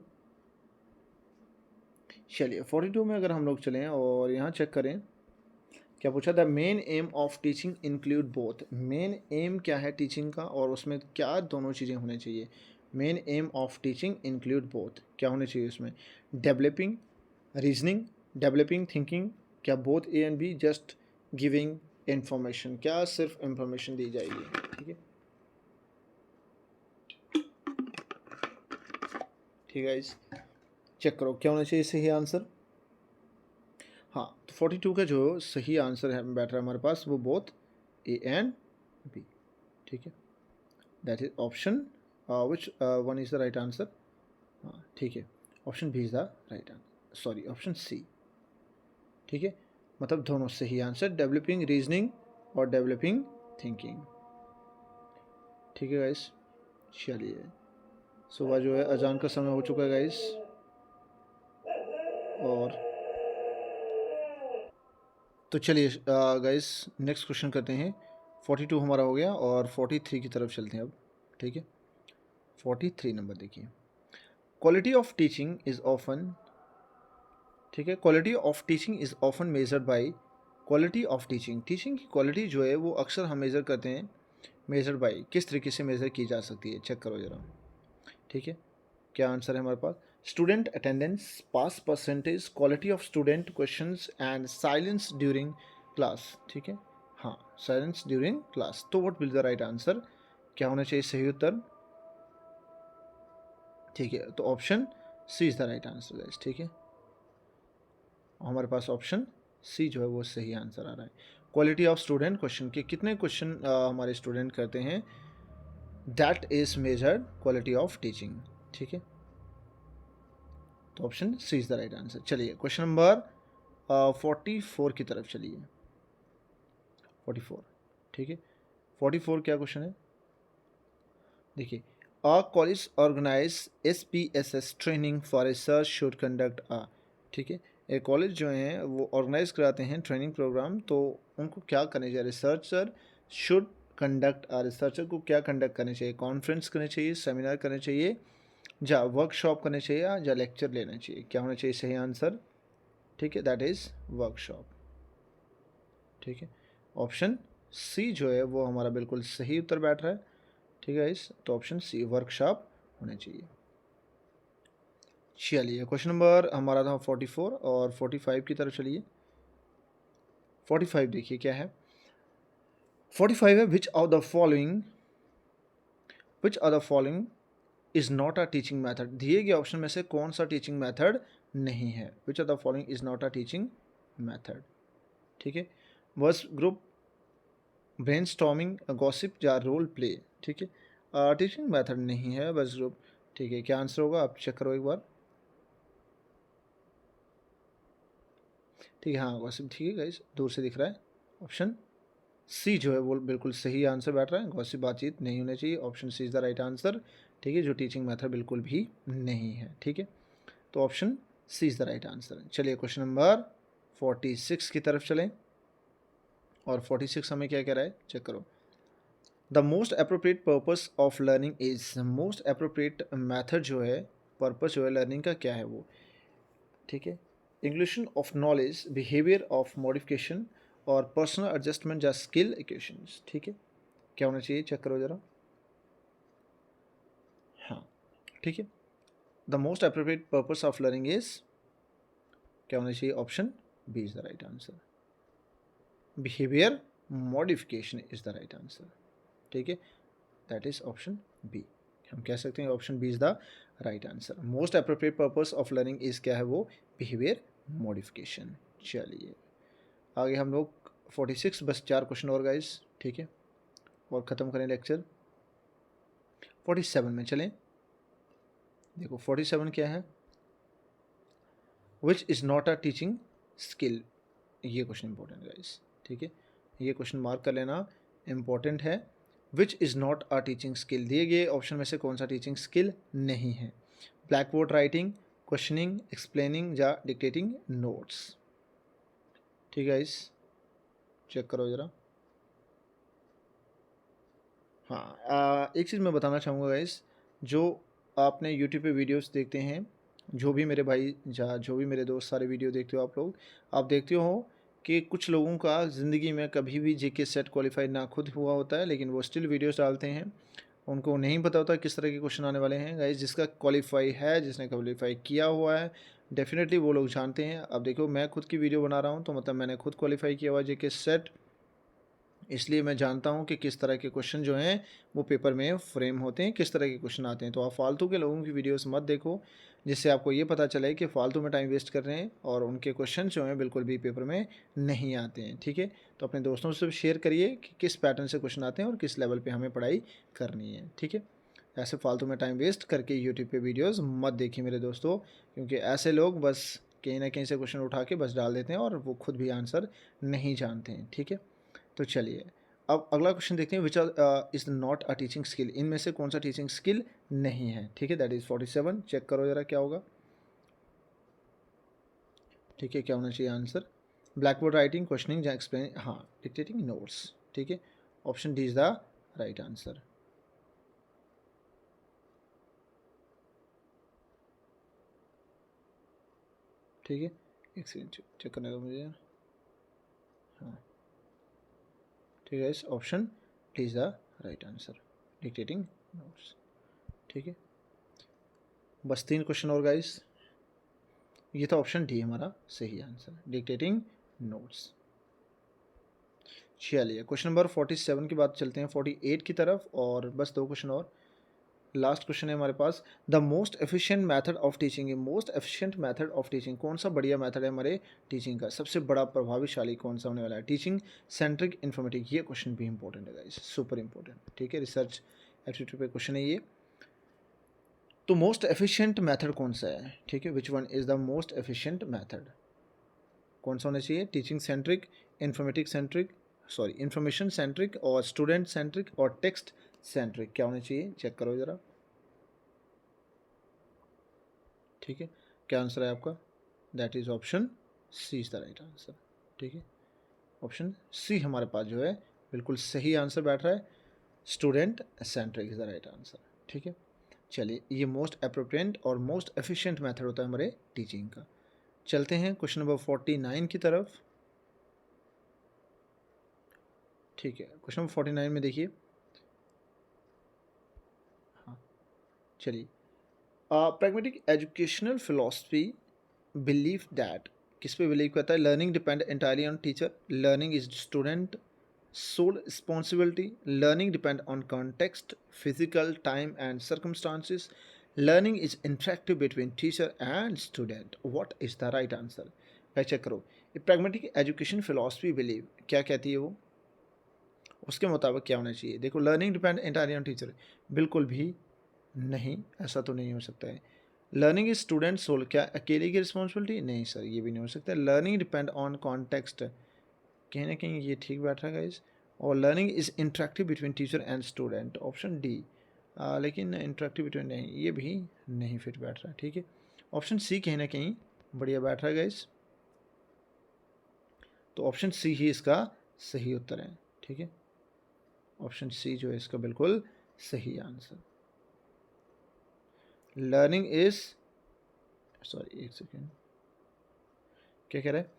चलिए 42 में अगर हम लोग चलें और यहाँ चेक करें, क्या पूछा? The main aim of teaching include both. Main aim क्या है टीचिंग का, और उसमें क्या दोनों चीज़ें होनी चाहिए? Main aim of teaching include both, क्या होने चाहिए उसमें? डेवलपिंग रीजनिंग, डेवलपिंग थिंकिंग, क्या both A and B, just giving information, क्या सिर्फ इंफॉर्मेशन दी जाएगी? ठीक है, ठीक है इस चेक करो क्या होना चाहिए सही आंसर। हाँ, तो 42 का जो सही आंसर है बैठ रहा है हमारे पास, वो बोथ ए एंड बी। ठीक है, that is option which one is the right answer? हाँ ठीक है, option B is the right answer, sorry option C. ठीक है, मतलब दोनों सही आंसर, डेवलपिंग रीजनिंग और डेवलपिंग थिंकिंग। ठीक है गाइस, चलिए सुबह जो है अजान का समय हो चुका है गाइस, और तो चलिए गाइस नेक्स्ट क्वेश्चन करते हैं। 42 हमारा हो गया और 43 की तरफ चलते हैं अब। ठीक है, 43 नंबर देखिए। Quality of teaching is often, ठीक है, quality of teaching is often measured by, quality of teaching, teaching की क्वालिटी जो है वो अक्सर हम मेज़र करते हैं, मेजर बाय, किस तरीके से मेज़र की जा सकती है? चेक करो ज़रा। ठीक है, क्या आंसर है हमारे पास? Student attendance, pass percentage, quality of student, questions and silence during class. ठीक है, हाँ साइलेंस ड्यूरिंग क्लास। तो what will the right answer, क्या होना चाहिए सही उत्तर? ठीक है, तो option C is the right answer guys. ठीक है, हमारे पास ऑप्शन सी जो है वो सही आंसर आ रहा है। क्वालिटी ऑफ स्टूडेंट, क्वेश्चन के कितने क्वेश्चन हमारे स्टूडेंट करते हैं, that is measured quality of teaching. ठीक है, तो option C is the right answer. चलिए क्वेश्चन नंबर 44 की तरफ चलिए। 44, ठीक है, 44 क्या क्वेश्चन है? देखिए, a college organise SPSS training for research should conduct a, ठीक है, एक कॉलेज जो हैं वो ऑर्गेनाइज कराते हैं ट्रेनिंग प्रोग्राम, तो उनको क्या करना चाहिए? Researcher should conduct a, researcher को क्या कंडक्ट करना चाहिए? कॉन्फ्रेंस करनी चाहिए, सेमिनार करना चाहिए, या वर्कशॉप करनी चाहिए, या लेक्चर लेना चाहिए? क्या होना चाहिए सही आंसर? ठीक है, दैट इज़ वर्कशॉप। ठीक है, ऑप्शन सी जो है वो हमारा बिल्कुल सही उत्तर बैठ रहा है। ठीक है इस, तो ऑप्शन सी वर्कशॉप होना चाहिए। चलिए क्वेश्चन नंबर हमारा था 44 और 45 की तरफ चलिए। 45 देखिए क्या है। 45 है, which are the following is not a teaching method, दिए गए ऑप्शन में से कौन सा टीचिंग मेथड नहीं है? Which are the following is not a teaching method. ठीक है, वर्स ग्रुप, ब्रेनस्टॉर्मिंग, गॉसिप या रोल प्ले। ठीक है, टीचिंग मेथड नहीं है वर्स ग्रुप। ठीक है, क्या आंसर होगा आप चेक करो एक बार। ठीक है, हाँ गॉसिप, ठीक है गाइस दूर से दिख रहा है। ऑप्शन सी जो है वो बिल्कुल सही आंसर बैठ रहा है, गॉसिप बातचीत नहीं होनी चाहिए, option C is the right answer. ठीक है, जो टीचिंग मेथड बिल्कुल भी नहीं है। ठीक है, तो option C is the right answer. चलिए क्वेश्चन नंबर 46 की तरफ चलें, और 46 हमें क्या कह रहा है चेक करो। The most appropriate purpose of learning is, most appropriate method जो है, पर्पस जो है लर्निंग का क्या है वो? ठीक है, इंग्लिशन of knowledge, behaviour of modification, और पर्सनल एडजस्टमेंट या स्किल इक्वेशंस। ठीक है, क्या होना चाहिए चेक करो ज़रा। हाँ ठीक है, the most appropriate purpose of learning is, क्या होना चाहिए? Option B is the right answer, behaviour modification is the right answer. ठीक है, दैट इज ऑप्शन बी। हम कह सकते हैं option B is the right answer. Most appropriate purpose of learning is क्या है वो? Behaviour modification. चलिए आगे हम लोग 46, बस 4 क्वेश्चन और गाइस। ठीक है, और ख़त्म करें लेक्चर। 47 में चलें। देखो 47 क्या है? Which is not a teaching skill, ये क्वेश्चन इंपॉर्टेंट गाइस। ठीक है, ये क्वेश्चन मार्क कर लेना, इंपॉर्टेंट है। Which is not a teaching skill, दिए गए ऑप्शन में से कौन सा टीचिंग स्किल नहीं है? Black board writing, questioning, explaining या डिक्टेटिंग नोट्स। ठीक है गाइस, चेक करो ज़रा। हाँ एक चीज़ मैं बताना चाहूँगा गाइस, जो आपने यूट्यूब पे वीडियोस देखते हैं, जो भी मेरे भाई या जो भी मेरे दोस्त सारे वीडियो देखते हो आप लोग, आप देखते हो कि कुछ लोगों का ज़िंदगी में कभी भी जीके सेट क्वालिफाई ना खुद हुआ होता है, लेकिन वो स्टिल वीडियोस डालते हैं। उनको नहीं पता होता किस तरह के क्वेश्चन आने वाले हैं। गाइस, जिसका क्वालिफाई है, जिसने क्वालिफाई किया हुआ है, डेफिनेटली वो लोग जानते हैं। अब देखो, मैं खुद की वीडियो बना रहा हूँ, तो मतलब मैंने खुद क्वालिफाई किया हुआ है जीके सेट, इसलिए मैं जानता हूँ कि किस तरह के क्वेश्चन जो हैं वो पेपर में फ्रेम होते हैं, किस तरह के क्वेश्चन आते हैं। तो आप फालतू के लोगों की वीडियोस मत देखो, जिससे आपको ये पता चले कि फालतू में टाइम वेस्ट कर रहे हैं और उनके क्वेश्चन जो हैं बिल्कुल भी पेपर में नहीं आते हैं। ठीक है, तो अपने दोस्तों से शेयर करिए कि किस पैटर्न से क्वेश्चन आते हैं और किस लेवल पर हमें पढ़ाई करनी है। ठीक है, ऐसे फालतू में टाइम वेस्ट करके यूट्यूब पर वीडियोज़ मत देखिए मेरे दोस्तों, क्योंकि ऐसे लोग बस कहीं ना कहीं से क्वेश्चन उठा के बस डाल देते हैं और वो खुद भी आंसर नहीं जानते हैं। ठीक है, तो चलिए अब अगला क्वेश्चन देखते हैं, which is not a teaching skill. इनमें से कौन सा टीचिंग स्किल नहीं है। ठीक है, दैट इज़ 47। चेक करो ज़रा क्या होगा। ठीक है, क्या होना चाहिए answer? Black board writing, questioning या एक्सप्लेन, हाँ, डिक्टेटिंग नोट्स। ठीक है, option D is the right answer. ठीक है, एक सेकेंड चेक करने दो मुझे। हाँ, ठीक है, इस option D is the right answer, dictating notes. ठीक है, बस 3 क्वेश्चन और गाइस। ये था ऑप्शन डी हमारा सही आंसर, डिक्टेटिंग नोट्स। चलिए क्वेश्चन नंबर 47 की बात चलते हैं 48 की तरफ, और बस 2 क्वेश्चन और। लास्ट क्वेश्चन है हमारे पास, the most efficient method of teaching. Most efficient method of teaching, कौन सा बढ़िया मेथड है हमारे टीचिंग का, सबसे बड़ा प्रभावशाली कौन सा होने वाला है? टीचिंग सेंट्रिक इन्फॉर्मेटिक, ये क्वेश्चन भी इंपॉर्टेंट है गाइस, सुपर इंपॉर्टेंट। ठीक है, रिसर्च एप्टीट्यूड पे क्वेश्चन है ये। तो मोस्ट एफिशिएंट मेथड कौन सा है? ठीक है, which one is the most efficient method? कौन सा होना चाहिए? Teaching centric, informatic centric, sorry information centric, और स्टूडेंट सेंट्रिक, और टेक्स्ट सेंट्रिक, क्या होना चाहिए? चेक करो ज़रा। ठीक है, क्या आंसर है आपका? That is option C is the right answer. ठीक है, ऑप्शन सी हमारे पास जो है बिल्कुल सही आंसर बैठ रहा है, student centric is the right answer. ठीक है, चलिए ये मोस्ट अप्रोप्रिएंट और मोस्ट एफिशिएंट मेथड होता है हमारे टीचिंग का। चलते हैं क्वेश्चन नंबर 49 की तरफ। ठीक है, क्वेश्चन नंबर 49 में देखिए, हाँ, चलिए, pragmatic educational philosophy believe that, किस पे बिलीव करता है? Learning depend entirely on teacher, learning is student sole responsibility, learning depend on context, physical time and circumstances, learning is interactive between teacher and student. What is the right answer? भाई check करो, ये pragmatic education philosophy believe क्या कहती है वो, उसके मुताबिक क्या होना चाहिए? देखो, learning depend entirely on teacher, बिल्कुल भी नहीं, ऐसा तो नहीं हो सकता है। लर्निंग इज स्टूडेंट सोल, क्या अकेले की रिस्पॉन्सिबिलिटी? नहीं सर, ये भी नहीं हो सकता। लर्निंग डिपेंड ऑन कॉन्टेक्स्ट, कहीं ना कहीं ये ठीक बैठ रहा है गाइस। और learning is interactive between teacher and student, option D. लेकिन इंटरेक्टिव बिटवीन नहीं, ये भी नहीं फिट बैठ रहा है। ठीक है, ऑप्शन सी कहीं ना कहीं बढ़िया बैठ रहा है गाइस, तो ऑप्शन सी ही इसका सही उत्तर है। ठीक है, ऑप्शन सी जो है इसका बिल्कुल सही आंसर। लर्निंग इज, सॉरी एक सेकेंड, क्या कह रहा है?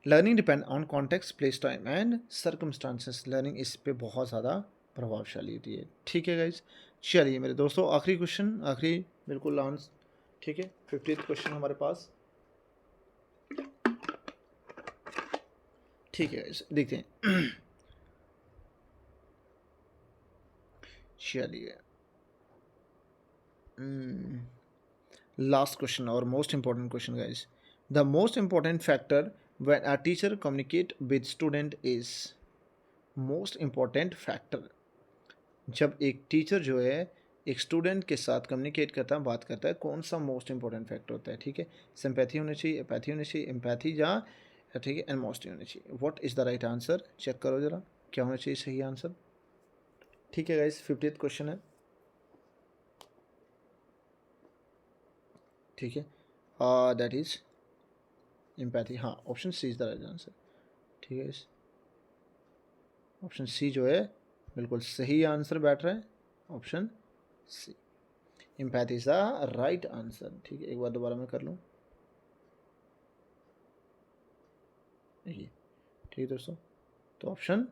Learning depend on context, place, time and circumstances, learning इस पे बहुत ज़्यादा प्रभावशाली होती है। ठीक है गाइज, चलिए मेरे दोस्तों, आखिरी क्वेश्चन, आखिरी बिल्कुल लास्ट। ठीक है, 50th क्वेश्चन हमारे पास। ठीक है गाइज, देखते हैं। चलिए, लास्ट क्वेश्चन और most important question guys, the most important factor when a teacher communicate with student is, most important factor जब एक टीचर जो है एक स्टूडेंट के साथ कम्युनिकेट करता है, बात करता है, कौन सा मोस्ट इंपॉर्टेंट फैक्टर होता है? ठीक है, सिंपैथी होनी चाहिए, एपैथी होनी चाहिए, एम्पैथी, या ठीक है एनमोस्टी होनी चाहिए। What is the right answer? Check करो ज़रा, क्या होना चाहिए सही आंसर? ठीक है गाइस, 50th क्वेश्चन है। ठीक है, दैट इज़ एम्पैथी, हाँ, option C is the right answer. ठीक है, ऑप्शन सी जो है बिल्कुल सही आंसर बैठ रहा है, option C, empathy is the right answer. ठीक है, एक बार दोबारा मैं कर लूँ, ये ठीक है दोस्तों, तो option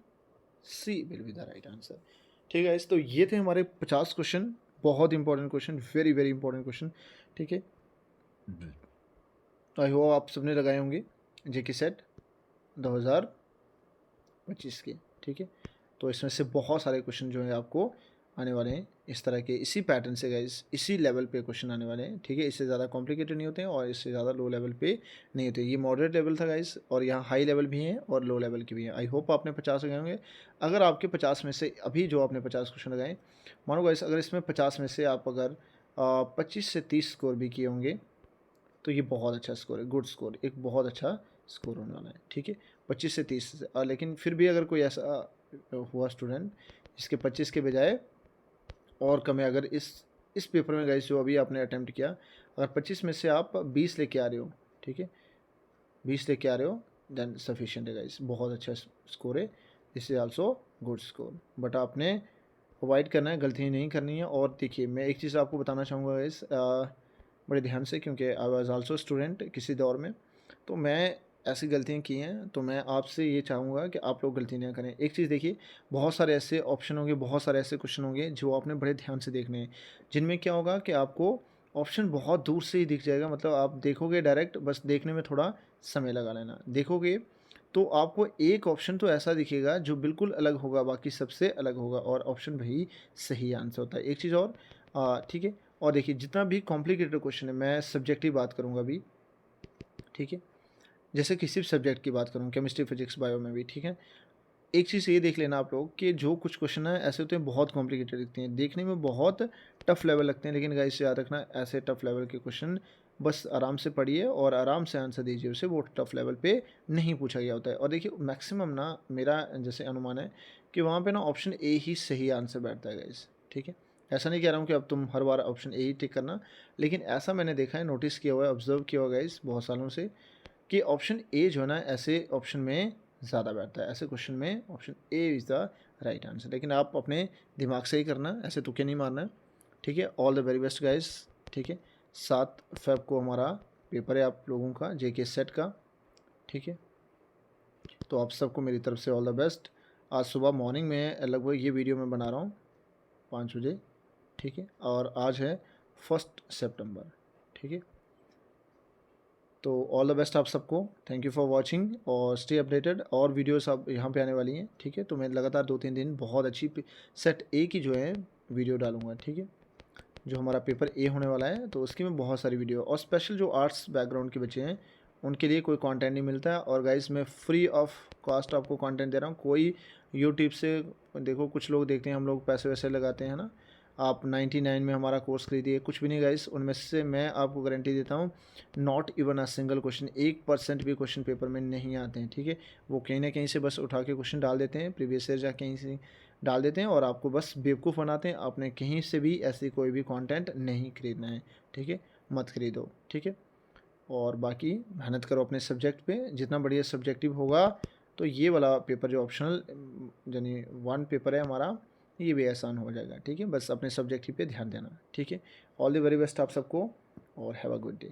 C will be the right answer. ठीक है गाइस, तो ये थे हमारे 50 क्वेश्चन, बहुत important question, very very important question. ठीक है, आई होप आप सबने लगाए होंगे जेके सेट 2025 के। ठीक है, तो इसमें से बहुत सारे क्वेश्चन जो है आपको आने वाले हैं इस तरह के, इसी पैटर्न से गाइस, इसी लेवल पे क्वेश्चन आने वाले हैं। ठीक है, इससे ज़्यादा कॉम्प्लिकेटेड नहीं होते हैं और इससे ज़्यादा लो लेवल पे नहीं होते। ये मॉडरेट लेवल था गाइस, और यहाँ हाई लेवल भी हैं और लो लेवल के भी हैं। आई होप आपने 50 लगाए होंगे। अगर आपके 50 में से अभी जो आपने 50 क्वेश्चन लगाए, मानो गाइस अगर इसमें 50 में से आप अगर 25 से 30 स्कोर भी किए होंगे तो ये बहुत अच्छा स्कोर है, गुड स्कोर, एक बहुत अच्छा स्कोर होने वाला है। ठीक है, 25 से 30 से लेकिन फिर भी अगर कोई ऐसा हुआ स्टूडेंट जिसके 25 के बजाय और कम है, अगर इस पेपर में गाइस जो अभी आपने अटैम्प्ट किया, अगर 25 में से आप 20 लेके आ रहे हो, ठीक है, 20 लेके आ रहे हो, देन सफिशिएंट है गाइस, बहुत अच्छा स्कोर है। This is also good score, but आपने अवॉइड करना है, गलती नहीं करनी है। और देखिए मैं एक चीज़ आपको बताना चाहूँगा गाइस, बड़े ध्यान से, क्योंकि आई वाज आल्सो स्टूडेंट किसी दौर में, तो मैं ऐसी गलतियाँ की हैं, तो मैं आपसे ये चाहूँगा कि आप लोग गलती ना करें। एक चीज़ देखिए, बहुत सारे ऐसे ऑप्शन होंगे, बहुत सारे ऐसे क्वेश्चन होंगे जो आपने बड़े ध्यान से देखने हैं, जिनमें क्या होगा कि आपको ऑप्शन बहुत दूर से ही दिख जाएगा, मतलब आप देखोगे डायरेक्ट, बस देखने में थोड़ा समय लगा लेना। देखोगे तो आपको एक ऑप्शन तो ऐसा दिखेगा जो बिल्कुल अलग होगा, बाकी सबसे अलग होगा, और ऑप्शन वही सही आंसर होता है। एक चीज़ और, ठीक है, और देखिए जितना भी कॉम्प्लिकेटेड क्वेश्चन है, मैं सब्जेक्टिव बात करूँगा अभी। ठीक है, जैसे किसी भी सब्जेक्ट की बात करूँ, केमिस्ट्री, फिजिक्स, बायो में भी। ठीक है, एक चीज़ ये देख लेना आप लोग कि जो कुछ क्वेश्चन है ऐसे होते हैं, बहुत कॉम्प्लिकेटेड दिखते हैं, देखने में बहुत टफ लेवल लगते हैं, लेकिन गाइस याद रखना, ऐसे टफ लेवल के क्वेश्चन बस आराम से पढ़िए और आराम से आंसर दीजिए उसे, वो टफ लेवल पे नहीं पूछा गया होता है। और देखिए मैक्सिमम ना, मेरा जैसे अनुमान है कि वहाँ पे ना ऑप्शन ए ही सही आंसर बैठता है गाइस। ठीक है, ऐसा नहीं कह रहा हूँ कि अब तुम हर बार ऑप्शन ए ही टिक करना, लेकिन ऐसा मैंने देखा है, नोटिस किया हुआ है, ऑब्जर्व किया हुआ गाइस बहुत सालों से, कि ऑप्शन ए जो है ना ऐसे ऑप्शन में ज़्यादा बैठता है, ऐसे क्वेश्चन में option A is the right answer. लेकिन आप अपने दिमाग से ही करना, ऐसे तुक्के नहीं मारना। ठीक है, all the very best guys. ठीक है, 7 फेब को हमारा पेपर है आप लोगों का, जेके सेट का। ठीक है, तो आप सबको मेरी तरफ से ऑल द बेस्ट। आज सुबह मॉर्निंग में लगभग ये वीडियो मैं बना रहा हूँ 5 बजे। ठीक है, और आज है 1 सितंबर। ठीक है, तो ऑल द बेस्ट आप सबको, थैंक यू फॉर वाचिंग और स्टे अपडेटेड, और वीडियोस अब यहाँ पे आने वाली हैं। ठीक है, तो मैं लगातार 2-3 दिन बहुत अच्छी सेट ए की जो है वीडियो डालूंगा। ठीक है, जो हमारा पेपर ए होने वाला है, तो उसकी मैं बहुत सारी वीडियो, और स्पेशल जो आर्ट्स बैकग्राउंड के बच्चे हैं उनके लिए कोई कंटेंट नहीं मिलता है, और गाइस मैं फ्री ऑफ कॉस्ट आपको कंटेंट दे रहा हूँ। कोई यूट्यूब से, देखो कुछ लोग देखते हैं, हम लोग पैसे वैसे लगाते हैं ना, आप 99 में हमारा कोर्स खरीदिए, कुछ भी नहीं गाइस, उनमें से मैं आपको गारंटी देता हूँ, not even a single question, 1% भी क्वेश्चन पेपर में नहीं आते हैं। ठीक है, वो कहीं ना कहीं से बस उठा के क्वेश्चन डाल देते हैं, प्रीवियस ईयर जा कहीं से डाल देते हैं, और आपको बस बेवकूफ़ बनाते हैं। आपने कहीं से भी ऐसी कोई भी कंटेंट नहीं खरीदना है। ठीक है, मत खरीदो। ठीक है, और बाकी मेहनत करो अपने सब्जेक्ट पे, जितना बढ़िया सब्जेक्टिव होगा तो ये वाला पेपर जो ऑप्शनल यानी 1 पेपर है हमारा, ये भी आसान हो जाएगा। ठीक है, बस अपने सब्जेक्टिव पे ध्यान देना। ठीक है, ऑल द वेरी बेस्ट आप सबको, और हैव अ गुड डे।